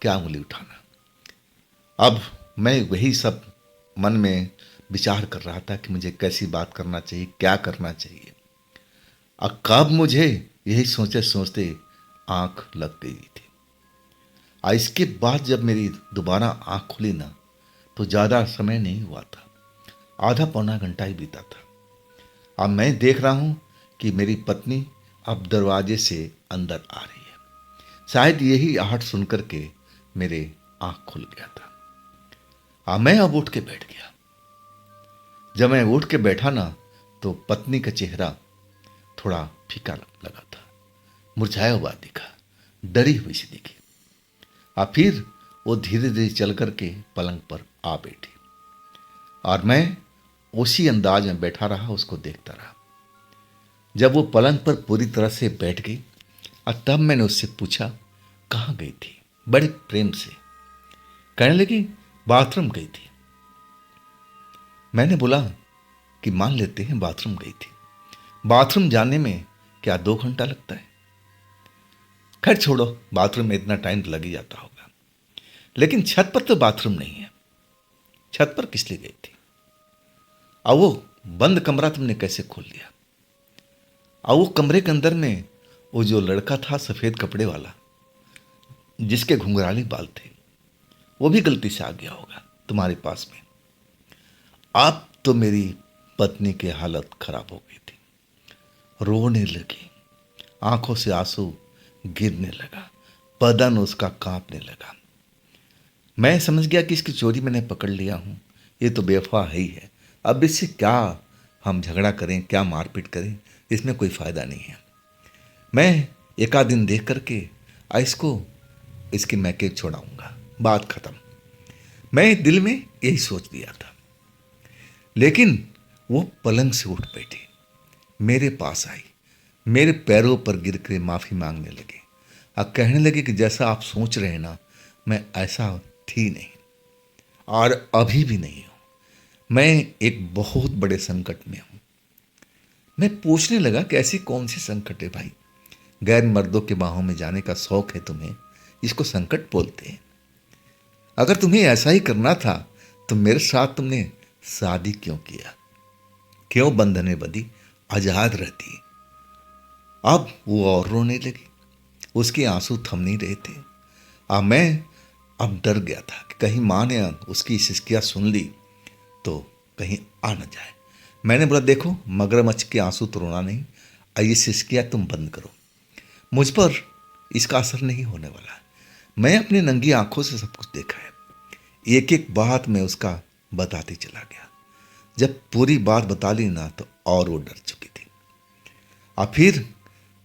क्या उंगली उठाना। अब मैं वही सब मन में विचार कर रहा था कि मुझे कैसी बात करना चाहिए, क्या करना चाहिए। और कब मुझे यही सोचते सोचते आंख लग गई थी। और इसके बाद जब मेरी दोबारा आंख खुली ना, तो ज़्यादा समय नहीं हुआ था, आधा पौना घंटा ही बीता था। अब मैं देख रहा हूँ कि मेरी पत्नी अब दरवाजे से अंदर आ रही है। शायद यही आहट सुन करके मेरे आंख खुल गया था। अब मैं अब उठ के बैठ गया। जब मैं उठ के बैठा ना, तो पत्नी का चेहरा थोड़ा फीका लगा था, मुरझाया हुआ दिखा, डरी हुई सी दिखी। और फिर वो धीरे धीरे चल करके पलंग पर आ बैठी और मैं उसी अंदाज में बैठा रहा, उसको देखता रहा। जब वो पलंग पर पूरी तरह से बैठ गई और तब मैंने उससे पूछा कहाँ गई थी। बड़े प्रेम से कहने लगी बाथरूम गई थी। मैंने बोला कि मान लेते हैं बाथरूम गई थी, बाथरूम जाने में क्या 2 घंटा लगता है? खैर छोड़ो, बाथरूम में इतना टाइम तो लग ही जाता होगा। लेकिन छत पर तो बाथरूम नहीं है, छत पर किस लिए गई थी? और वो बंद कमरा तुमने कैसे खोल लिया? और वो कमरे के अंदर में वो जो लड़का था सफ़ेद कपड़े वाला, जिसके घुंघराले बाल थे, वो भी गलती से आ गया होगा तुम्हारे पास में। अब तो मेरी पत्नी की हालत खराब हो गई थी, रोने लगी, आंखों से आंसू गिरने लगा, बदन उसका कांपने लगा। मैं समझ गया कि इसकी चोरी मैंने पकड़ लिया हूँ, ये तो बेवफा है ही है। अब इससे क्या हम झगड़ा करें, क्या मारपीट करें, इसमें कोई फ़ायदा नहीं है। मैं एक आध दिन देख करके इसको इसकी मैके छोड़ाऊंगा, बात खत्म। मैं दिल में यही सोच लिया था। लेकिन वो पलंग से उठ बैठी, मेरे पास आई, मेरे पैरों पर गिर कर माफ़ी मांगने लगे और कहने लगे कि जैसा आप सोच रहे हैं ना, मैं ऐसा थी नहीं और अभी भी नहीं हूँ। मैं एक बहुत बड़े संकट में हूँ। मैं पूछने लगा कि ऐसी कौन सी संकट है भाई? गैर मर्दों के बाहों में जाने का शौक है तुम्हें, इसको संकट बोलते हैं। अगर तुम्हें ऐसा ही करना था तो मेरे साथ तुमने शादी क्यों किया? क्यों बंधने बंधी आजाद रहती? अब वो और रोने लगी, उसके आंसू थम नहीं रहे थे। मैं अब डर गया था कि कहीं माँ ने उसकी सिसकियाँ सुन ली तो कहीं आ न जाए। मैंने बोला देखो, मगरमच्छ के आंसू तो रोना नहीं, ये सिसकियाँ तुम बंद करो, मुझ पर इसका असर नहीं होने वाला है। मैं अपनी नंगी आंखों से सब कुछ देखा है। एक एक बात मैं उसका बताते चला गया। जब पूरी बात बता ली ना, तो और वो डर चुकी थी और फिर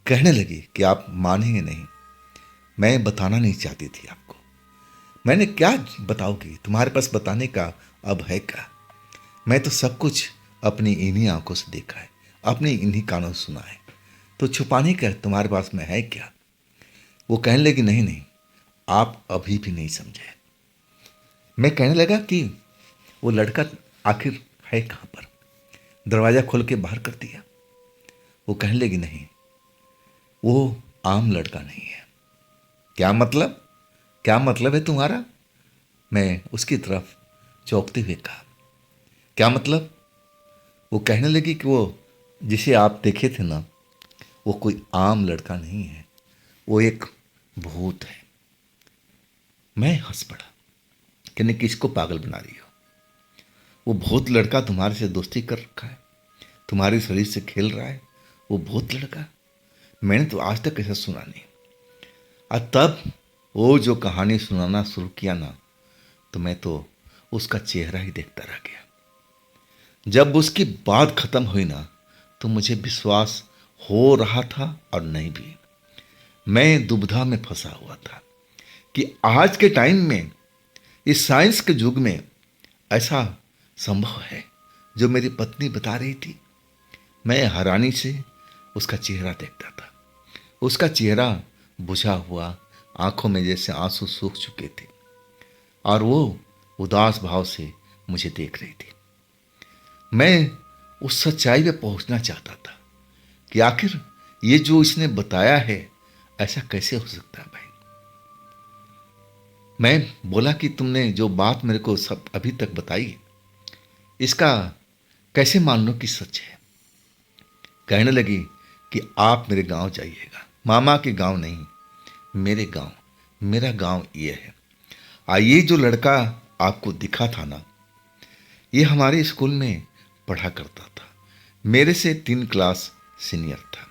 कहने लगी कि आप मानेंगे नहीं, मैं बताना नहीं चाहती थी आपको। मैंने क्या बताओगी, तुम्हारे पास बताने का अब है क्या? मैं तो सब कुछ अपनी इन्हीं आंखों से देखा है, अपने इन्हीं कानों से सुना है, तो छुपाने का तुम्हारे पास में है क्या? वो कहने लगी नहीं नहीं, आप अभी भी नहीं समझे। मैं कहने लगा कि वो लड़का आखिर है कहाँ पर। दरवाज़ा खोल के बाहर कर दिया। वो कहने लगी, नहीं, वो आम लड़का नहीं है। क्या मतलब? क्या मतलब है तुम्हारा? मैं उसकी तरफ चौंकते हुए कहा, क्या मतलब? वो कहने लगी कि वो जिसे आप देखे थे ना, वो कोई आम लड़का नहीं है, वो एक भूत है। मैं हंस पड़ा, कहने किसको पागल बना रही हो? वो भूत लड़का तुम्हारे से दोस्ती कर रखा है, तुम्हारे शरीर से खेल रहा है, वो भूत लड़का? मैंने तो आज तक ऐसा सुना नहीं। और तब वो जो कहानी सुनाना शुरू किया ना, तो मैं तो उसका चेहरा ही देखता रह गया। जब उसकी बात खत्म हुई ना, तो मुझे विश्वास हो रहा था और नहीं भी। मैं दुविधा में फंसा हुआ था कि आज के टाइम में, इस साइंस के युग में, ऐसा संभव है जो मेरी पत्नी बता रही थी। मैं हैरानी से उसका चेहरा देखता था। उसका चेहरा बुझा हुआ, आंखों में जैसे आंसू सूख चुके थे, और वो उदास भाव से मुझे देख रही थी। मैं उस सच्चाई पे पहुंचना चाहता था कि आखिर ये जो इसने बताया है, ऐसा कैसे हो सकता है भाई। मैं बोला कि तुमने जो बात मेरे को सब अभी तक बताई, इसका कैसे मान लो कि सच है? कहने लगी कि आप मेरे गांव जाइएगा। मामा के गांव नहीं, मेरे गांव। मेरा गांव ये है। ये जो लड़का आपको दिखा था ना, ये हमारे स्कूल में पढ़ा करता था, मेरे से 3 क्लास सीनियर था।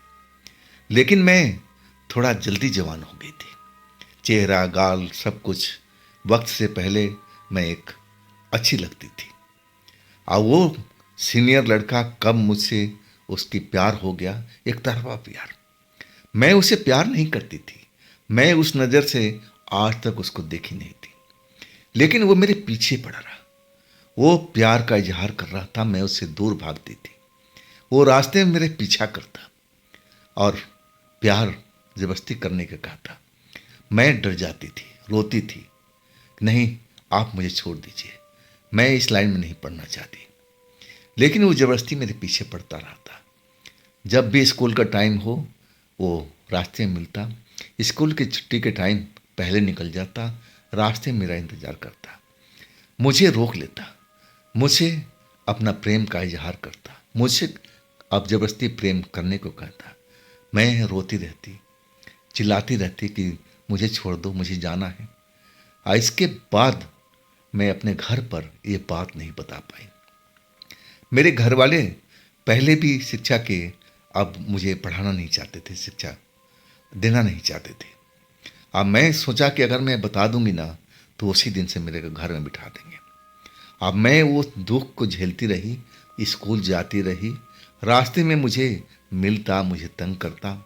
लेकिन मैं थोड़ा जल्दी जवान हो गई थी। चेहरा, गाल, सब कुछ वक्त से पहले मैं एक अच्छी लगती थी। वो सीनियर लड़का कब मुझसे उसकी प्यार हो गया, एक तरफा प्यार। मैं उसे प्यार नहीं करती थी, मैं उस नज़र से आज तक उसको देखी नहीं थी। लेकिन वो मेरे पीछे पड़ा रहा। वो प्यार का इजहार कर रहा था, मैं उससे दूर भागती थी। वो रास्ते में मेरे पीछा करता और प्यार जबरदस्ती करने का कहता। मैं डर जाती थी, रोती थी, नहीं, आप मुझे छोड़ दीजिए, मैं इस लाइन में नहीं पढ़ना चाहती। लेकिन वो जबरदस्ती मेरे पीछे पड़ता रहा था। जब भी स्कूल का टाइम हो, वो रास्ते में मिलता। स्कूल की छुट्टी के टाइम पहले निकल जाता, रास्ते में मेरा इंतज़ार करता, मुझे रोक लेता, मुझसे अपना प्रेम का इजहार करता, मुझसे अब जबरदस्ती प्रेम करने को कहता। मैं रोती रहती, चिल्लाती रहती कि मुझे छोड़ दो, मुझे जाना है। इसके बाद मैं अपने घर पर ये बात नहीं बता पाई। मेरे घर वाले पहले भी शिक्षा के, अब मुझे पढ़ाना नहीं चाहते थे, शिक्षा देना नहीं चाहते थे। अब मैं सोचा कि अगर मैं बता दूंगी ना, तो उसी दिन से मेरे को घर में बिठा देंगे। अब मैं वो दुख को झेलती रही, स्कूल जाती रही, रास्ते में मुझे मिलता, मुझे तंग करता,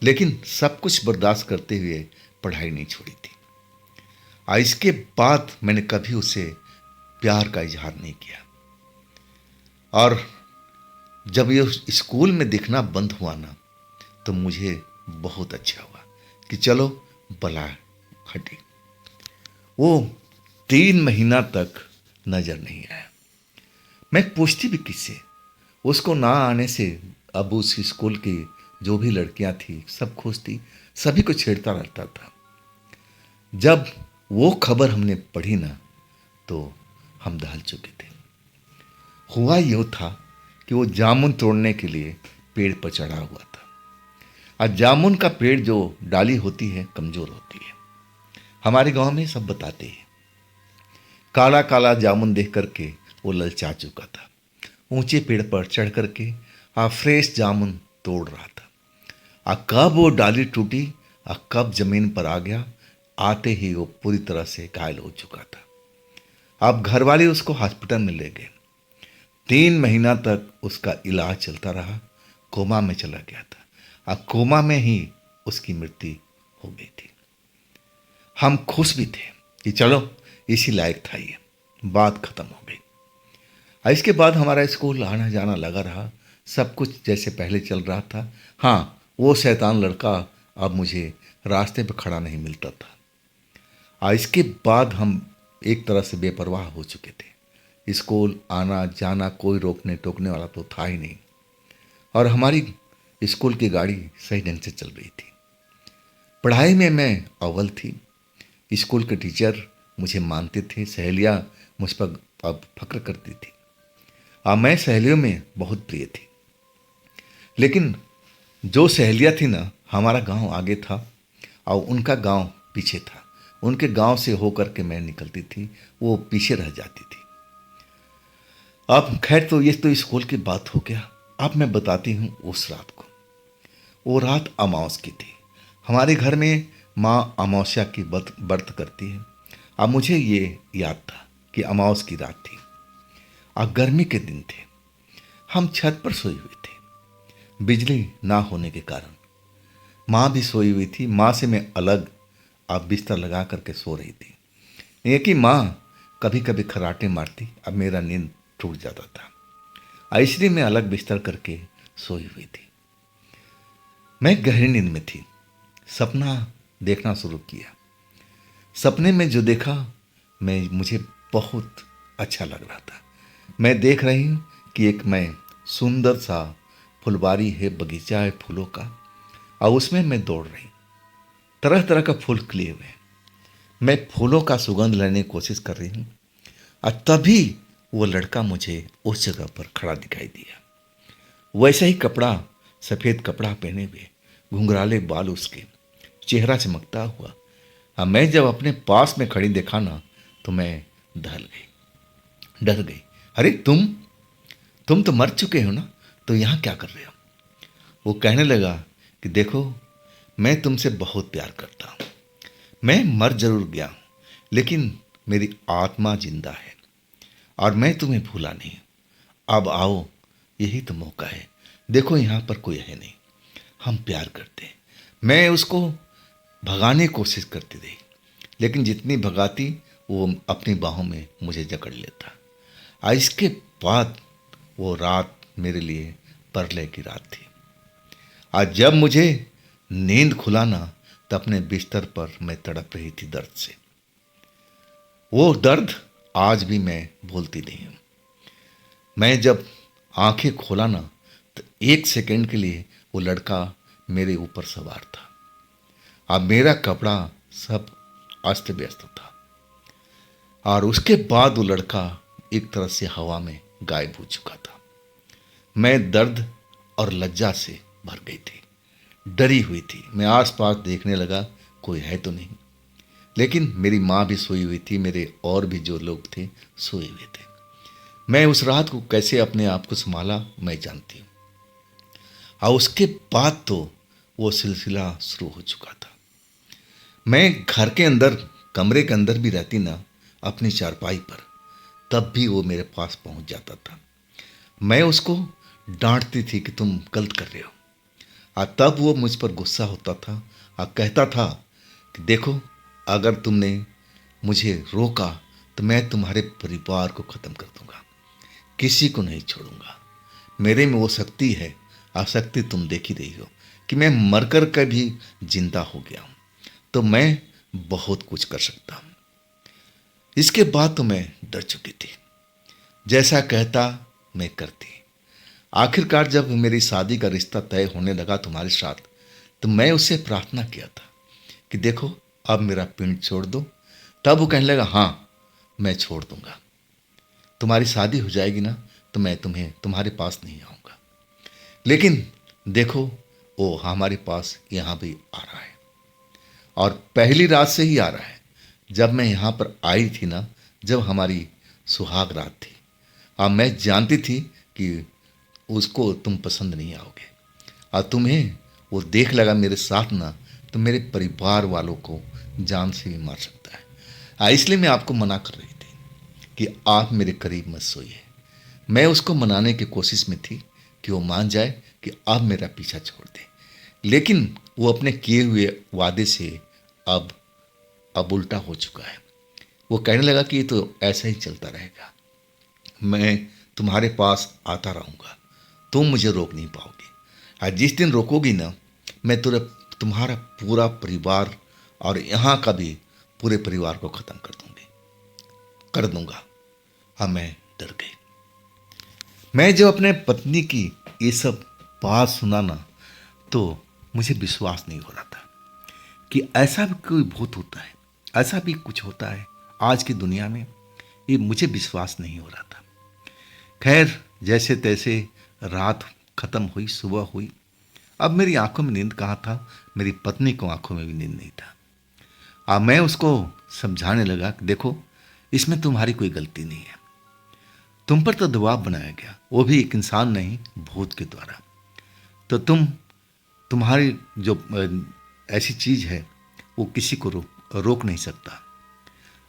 लेकिन सब कुछ बर्दाश्त करते हुए पढ़ाई नहीं छोड़ी थी। इसके बाद मैंने कभी उसे प्यार का इजहार नहीं किया। और जब ये स्कूल में दिखना बंद हुआ ना, तो मुझे बहुत अच्छा हुआ कि चलो बला हटी। वो 3 महीना तक नजर नहीं आया। मैं पूछती भी किससे, उसको ना आने से अब उस स्कूल की जो भी लड़कियां थी सब खोजती, सभी को छेड़ता रहता था। जब वो खबर हमने पढ़ी ना, तो हम दहल चुके थे। हुआ यूँ था कि वो जामुन तोड़ने के लिए पेड़ पर चढ़ा हुआ था। और जामुन का पेड़ जो डाली होती है, कमज़ोर होती है, हमारे गांव में सब बताते हैं। काला काला जामुन देख करके वो ललचा चुका था। ऊंचे पेड़ पर चढ़ करके फ्रेश जामुन तोड़ रहा था। कब वो डाली टूटी, कब जमीन पर आ गया, आते ही वो पूरी तरह से घायल हो चुका था। अब घर वाले उसको हॉस्पिटल में ले गए। 3 महीना तक उसका इलाज चलता रहा। कोमा में चला गया था। कोमा में ही उसकी मृत्यु हो गई थी। हम खुश भी थे कि चलो इसी लायक था, ये बात खत्म हो गई। इसके बाद हमारा स्कूल आना जाना लगा रहा, सब कुछ जैसे पहले चल रहा था। हाँ, वो शैतान लड़का अब मुझे रास्ते पर खड़ा नहीं मिलता था। इसके बाद हम एक तरह से बेपरवाह हो चुके थे। स्कूल आना जाना कोई रोकने टोकने वाला तो था ही नहीं। और हमारी स्कूल की गाड़ी सही ढंग से चल रही थी। पढ़ाई में मैं अव्वल थी। स्कूल के टीचर मुझे मानते थे, सहेलियाँ मुझ पर अब फक्र करती थी। और मैं सहेलियों में बहुत प्रिय थी। लेकिन जो सहेलियाँ थी ना, हमारा गांव आगे था और उनका गांव पीछे था। उनके गांव से होकर के मैं निकलती थी, वो पीछे रह जाती थी। अब खैर, तो ये तो स्कूल की बात हो गया। अब मैं बताती हूँ उस रात को। वो रात अमावस की थी। हमारे घर में माँ अमावस्या की व्रत करती है। अब मुझे ये याद था कि अमावस की रात थी और गर्मी के दिन थे। हम छत पर सोए हुए थे, बिजली ना होने के कारण। माँ भी सोई हुई थी। माँ से मैं अलग अब बिस्तर लगा करके सो रही थी। ये कि माँ कभी कभी खर्राटे मारती, अब मेरा नींद टूट जाता था, इसलिए मैं अलग बिस्तर करके सोई हुई थी। मैं गहरी नींद में थी। सपना देखना शुरू किया। सपने में जो देखा मुझे बहुत अच्छा लग रहा था। मैं देख रही हूँ कि एक मैं सुंदर सा फुलवारी है, बगीचा है फूलों का, और उसमें मैं दौड़ रही। तरह तरह का फूल खिले हुए हैं। मैं फूलों का सुगंध लेने की कोशिश कर रही हूँ और तभी वो लड़का मुझे उस जगह पर खड़ा दिखाई दिया। वैसा ही कपड़ा, सफ़ेद कपड़ा पहने हुए, घुंघराले बाल उसके, चेहरा चमकता हुआ। अब मैं जब अपने पास में खड़ी देखा ना, तो मैं डर गई। अरे तुम तो मर चुके हो ना, तो यहाँ क्या कर रहे हो? वो कहने लगा कि देखो, मैं तुमसे बहुत प्यार करता हूँ। मैं मर जरूर गया हूँ, लेकिन मेरी आत्मा जिंदा है और मैं तुम्हें भूला नहीं। अब आओ, यही तो मौका है। देखो, यहाँ पर कोई है नहीं, हम प्यार करते हैं। मैं उसको भगाने की कोशिश करती रही, लेकिन जितनी भगाती वो अपनी बाहों में मुझे जकड़ लेता। और इसके बाद वो रात मेरे लिए परलय की रात थी। आज जब मुझे नींद खुला ना, तो अपने बिस्तर पर मैं तड़प रही थी दर्द से। वो दर्द आज भी मैं भूलती नहीं हूँ। मैं जब आंखें खोला ना, तो 1 सेकंड के लिए वो लड़का मेरे ऊपर सवार था। अब मेरा कपड़ा सब अस्त व्यस्त था और उसके बाद वो लड़का एक तरह से हवा में गायब हो चुका था। मैं दर्द और लज्जा से भर गई थी, डरी हुई थी। मैं आसपास देखने लगा, कोई है तो नहीं। लेकिन मेरी माँ भी सोई हुई थी, मेरे और भी जो लोग थे सोए हुए थे। मैं उस रात को कैसे अपने आप को संभाला मैं जानती हूँ। और उसके बाद तो वो सिलसिला शुरू हो चुका था। मैं घर के अंदर, कमरे के अंदर भी रहती ना, अपनी चारपाई पर, तब भी वो मेरे पास पहुंच जाता था। मैं उसको डांटती थी कि तुम गलत कर रहे हो, और तब वो मुझ पर गुस्सा होता था और कहता था कि देखो, अगर तुमने मुझे रोका तो मैं तुम्हारे परिवार को ख़त्म कर दूंगा, किसी को नहीं छोड़ूंगा। मेरे में वो शक्ति है, आसक्ति तुम देख ही रही हो कि मैं मरकर के भी जिंदा हो गया हूँ, तो मैं बहुत कुछ कर सकता हूँ। इसके बाद तो मैं डर चुकी थी। जैसा कहता मैं करती। आखिरकार जब मेरी शादी का रिश्ता तय होने लगा तुम्हारे साथ, तो मैं उससे प्रार्थना किया था कि देखो, अब मेरा पिंड छोड़ दो। तब वो कहने लगा, हाँ मैं छोड़ दूंगा, तुम्हारी शादी हो जाएगी ना, तो मैं तुम्हारे पास नहीं आऊँगा। लेकिन देखो, वो हमारे पास यहाँ भी आ रहा है, और पहली रात से ही आ रहा है। जब मैं यहाँ पर आई थी ना, जब हमारी सुहाग रात थी, और मैं जानती थी कि उसको तुम पसंद नहीं आओगे, और तुम्हें वो देख लगा मेरे साथ ना, तो मेरे परिवार वालों को जान से भी मार सकता है। इसलिए मैं आपको मना कर रही थी कि आप मेरे करीब मत सोइए। मैं उसको मनाने की कोशिश में थी कि वो मान जाए कि अब मेरा पीछा छोड़ दे, लेकिन वो अपने किए हुए वादे से अब उल्टा हो चुका है। वो कहने लगा कि ये तो ऐसा ही चलता रहेगा, मैं तुम्हारे पास आता रहूँगा, तुम मुझे रोक नहीं पाओगे, और जिस दिन रोकोगी ना, मैं तुम्हारा पूरा परिवार और यहाँ का भी पूरे परिवार को ख़त्म कर दूंगा। हाँ, मैं डर गई। मैं जब अपने पत्नी की ये सब बात सुना ना, तो मुझे विश्वास नहीं हो रहा था कि ऐसा भी कोई भूत होता है, ऐसा भी कुछ होता है आज की दुनिया में। ये मुझे विश्वास नहीं हो रहा था। खैर, जैसे तैसे रात खत्म हुई, सुबह हुई। अब मेरी आंखों में नींद कहाँ था, मेरी पत्नी को आंखों में भी नींद नहीं था। अब मैं उसको समझाने लगा कि देखो, इसमें तुम्हारी कोई गलती नहीं है। तुम पर तो दबाव बनाया गया, वो भी एक इंसान नहीं, भूत के द्वारा। तो तुम्हारी जो ऐसी चीज है, वो किसी को रोक नहीं सकता।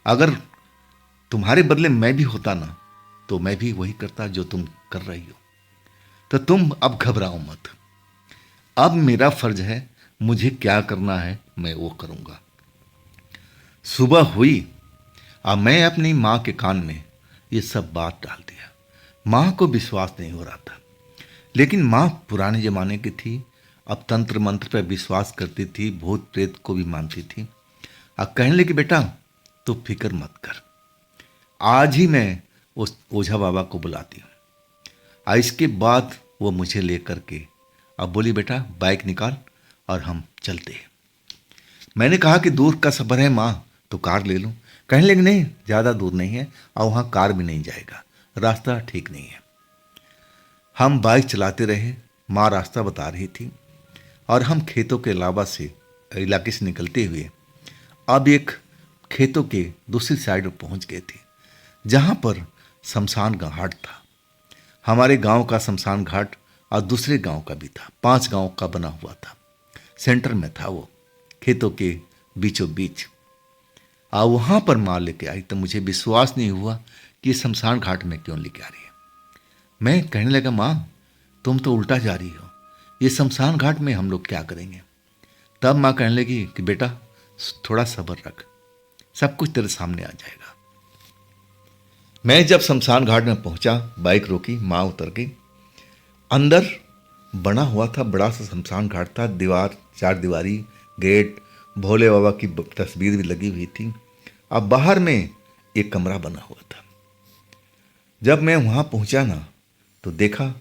अगर तुम्हारे बदले मैं भी होता ना, तो मैं भी वही करता जो तुम कर रही हो। तो तुम अब घबराओ मत। अब मेरा फर्ज है, मुझे क्या करना है मैं वो करूंगा। सुबह हुई। अब मैं अपनी माँ के कान में ये सब बात डाल दिया। माँ को विश्वास नहीं हो रहा था, लेकिन माँ पुराने जमाने की थी। अब तंत्र मंत्र पर विश्वास करती थी, भूत प्रेत को भी मानती थी। अब कहने लगी, बेटा तू फिक्र मत कर, आज ही मैं उस ओझा बाबा को बुलाती हूँ। और इसके बाद वो मुझे लेकर के अब बोली, बेटा बाइक निकाल और हम चलते हैं। मैंने कहा कि दूर का सफ़र है माँ, तो कार ले लूँ। कहने लगी, नहीं ज़्यादा दूर नहीं है और वहाँ कार भी नहीं जाएगा, रास्ता ठीक नहीं है। हम बाइक चलाते रहे, माँ रास्ता बता रही थी और हम खेतों के अलावा से इलाके से निकलते हुए अब एक खेतों के दूसरी साइड पर पहुँच गए थे, जहाँ पर शमशान घाट था। हमारे गांव का शमशान घाट और दूसरे गांव का भी था, 5 गांव का बना हुआ था। सेंटर में था वो, खेतों के बीचों बीच। आ वहाँ पर माँ लेके आई तो मुझे विश्वास नहीं हुआ कि ये शमशान घाट में क्यों लेके आ रही है। मैं कहने लगा, माँ तुम तो उल्टा जा रही हो, ये शमशान घाट में हम लोग क्या करेंगे। तब माँ कहने लगी कि बेटा थोड़ा सब्र रख, सब कुछ तेरे सामने आ जाएगा। मैं जब शमशान घाट में पहुंचा, बाइक रोकी, माँ उतर गई। अंदर बना हुआ था, बड़ा सा शमशान घाट था, दीवार 4 दीवारी, गेट, भोले बाबा की तस्वीर भी लगी हुई थी। अब बाहर में एक कमरा बना हुआ था। जब मैं वहाँ पहुँचा ना, तो देखा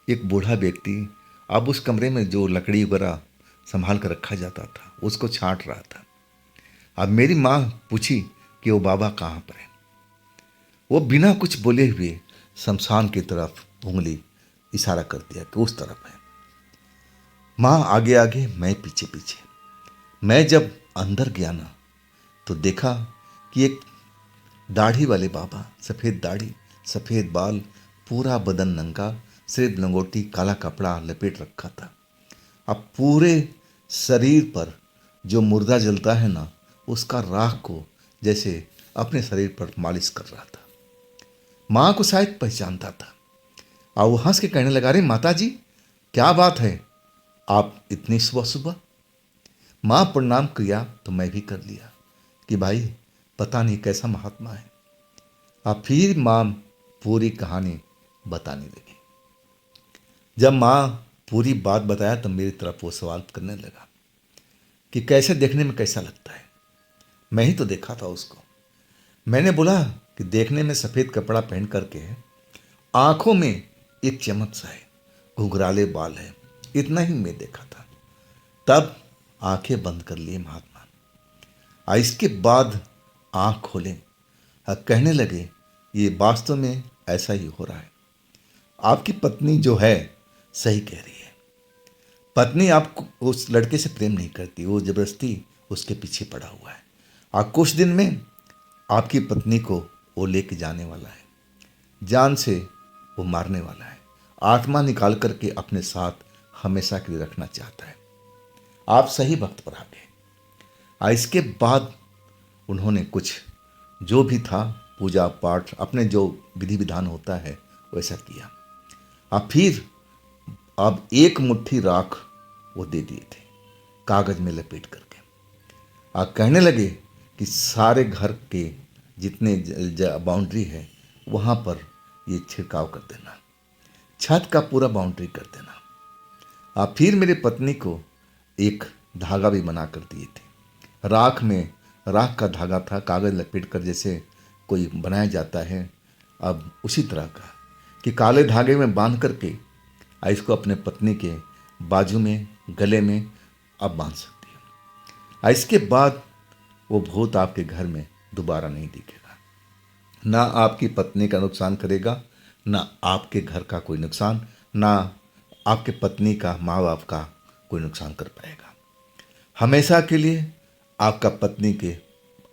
एक बूढ़ा व्यक्ति अब उस कमरे में जो लकड़ी वगैरह संभाल कर रखा जाता था उसको छांट रहा था। अब मेरी माँ पूछी कि वो बाबा कहाँ पर है। वो बिना कुछ बोले हुए शमशान की तरफ उंगली इशारा कर दिया कि उस तरफ है। माँ आगे आगे, मैं पीछे पीछे। मैं जब अंदर गया ना, तो देखा कि एक दाढ़ी वाले बाबा, सफ़ेद दाढ़ी, सफ़ेद बाल, पूरा बदन नंगा, सिर्फ लंगोटी, काला कपड़ा लपेट रखा था। अब पूरे शरीर पर जो मुर्दा जलता है ना, उसका राख को जैसे अपने शरीर पर मालिश कर रहा था। माँ को शायद पहचानता था और वो हंस के कहने लगा, अरे माता जी क्या बात है, आप इतनी सुबह सुबह। माँ प्रणाम किया तो मैं भी कर लिया कि भाई पता नहीं कैसा महात्मा है। अब फिर माँ पूरी कहानी बताने लगी। जब माँ पूरी बात बताया तो मेरी तरफ वो सवाल करने लगा कि कैसे, देखने में कैसा लगता है। मैं ही तो देखा था उसको। मैंने बोला कि देखने में सफ़ेद कपड़ा पहन करके है, आंखों में एक चमक सा है, घुघराले बाल है, इतना ही मैं देखा था। तब आंखें बंद कर लिए महात्मा। और इसके बाद आंख खोले और कहने लगे, ये वास्तव में ऐसा ही हो रहा है। आपकी पत्नी जो है सही कह रही है। पत्नी आपको उस लड़के से प्रेम नहीं करती, वो जबरदस्ती उसके पीछे पड़ा हुआ है और कुछ दिन में आपकी पत्नी को वो लेके जाने वाला है, जान से वो मारने वाला है, आत्मा निकाल करके अपने साथ हमेशा के लिए रखना चाहता है। आप सही वक्त पर आ गए। और इसके बाद उन्होंने कुछ जो भी था पूजा पाठ, अपने जो विधि विधान होता है वैसा किया। और फिर अब एक मुट्ठी राख वो दे दिए थे, कागज में लपेट करके। और कहने लगे कि सारे घर के जितने बाउंड्री है वहाँ पर ये छिड़काव कर देना, छत का पूरा बाउंड्री कर देना। और फिर मेरे पत्नी को एक धागा भी बना कर दिए थे, राख में, राख का धागा था, कागज लपेट कर जैसे कोई बनाया जाता है अब उसी तरह का कि काले धागे में बांध करके इसको अपने पत्नी के बाजू में, गले में अब बांध सकती हो। इसके बाद वो भूत आपके घर में दोबारा नहीं दिखेगा। ना आपकी पत्नी का नुकसान करेगा, ना आपके घर का कोई नुकसान, ना आपके पत्नी का, माँ बाप का कोई नुकसान कर पाएगा। हमेशा के लिए आपका पत्नी के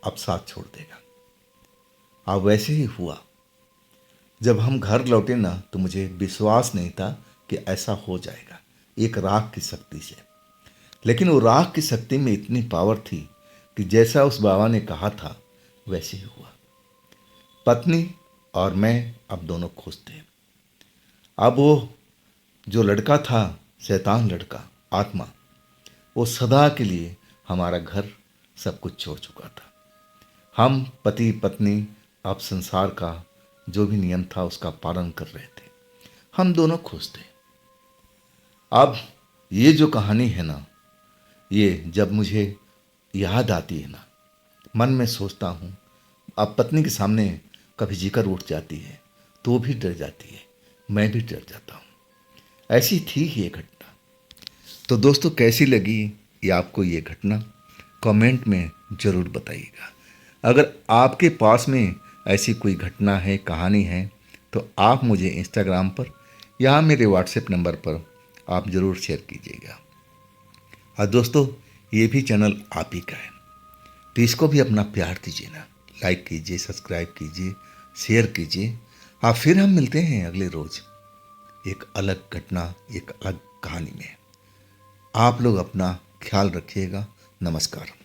अब साथ छोड़ देगा। अब वैसे ही हुआ। जब हम घर लौटे ना तो मुझे विश्वास नहीं था कि ऐसा हो जाएगा एक राख की शक्ति से। लेकिन वो राख की शक्ति में इतनी पावर थी कि जैसा उस बाबा ने कहा था वैसे ही हुआ। पत्नी और मैं अब दोनों खुश थे। अब वो जो लड़का था, शैतान लड़का, आत्मा, वो सदा के लिए हमारा घर सब कुछ छोड़ चुका था। हम पति पत्नी अब संसार का जो भी नियम था उसका पालन कर रहे थे। हम दोनों खुश थे। अब ये जो कहानी है ना, ये जब मुझे याद आती है ना, मन में सोचता हूँ, अब पत्नी के सामने कभी जिक्र उठ जाती है तो वो भी डर जाती है, मैं भी डर जाता हूँ। ऐसी थी ये घटना। तो दोस्तों, कैसी लगी ये आपको ये घटना, कमेंट में ज़रूर बताइएगा। अगर आपके पास में ऐसी कोई घटना है, कहानी है, तो आप मुझे इंस्टाग्राम पर या मेरे व्हाट्सएप नंबर पर आप ज़रूर शेयर कीजिएगा। और दोस्तों, ये भी चैनल आप ही का है, तो इसको भी अपना प्यार दीजिए ना, लाइक कीजिए, सब्सक्राइब कीजिए, शेयर कीजिए। फिर हम मिलते हैं अगले रोज़ एक अलग घटना, एक अलग कहानी में। आप लोग अपना ख्याल रखिएगा। नमस्कार।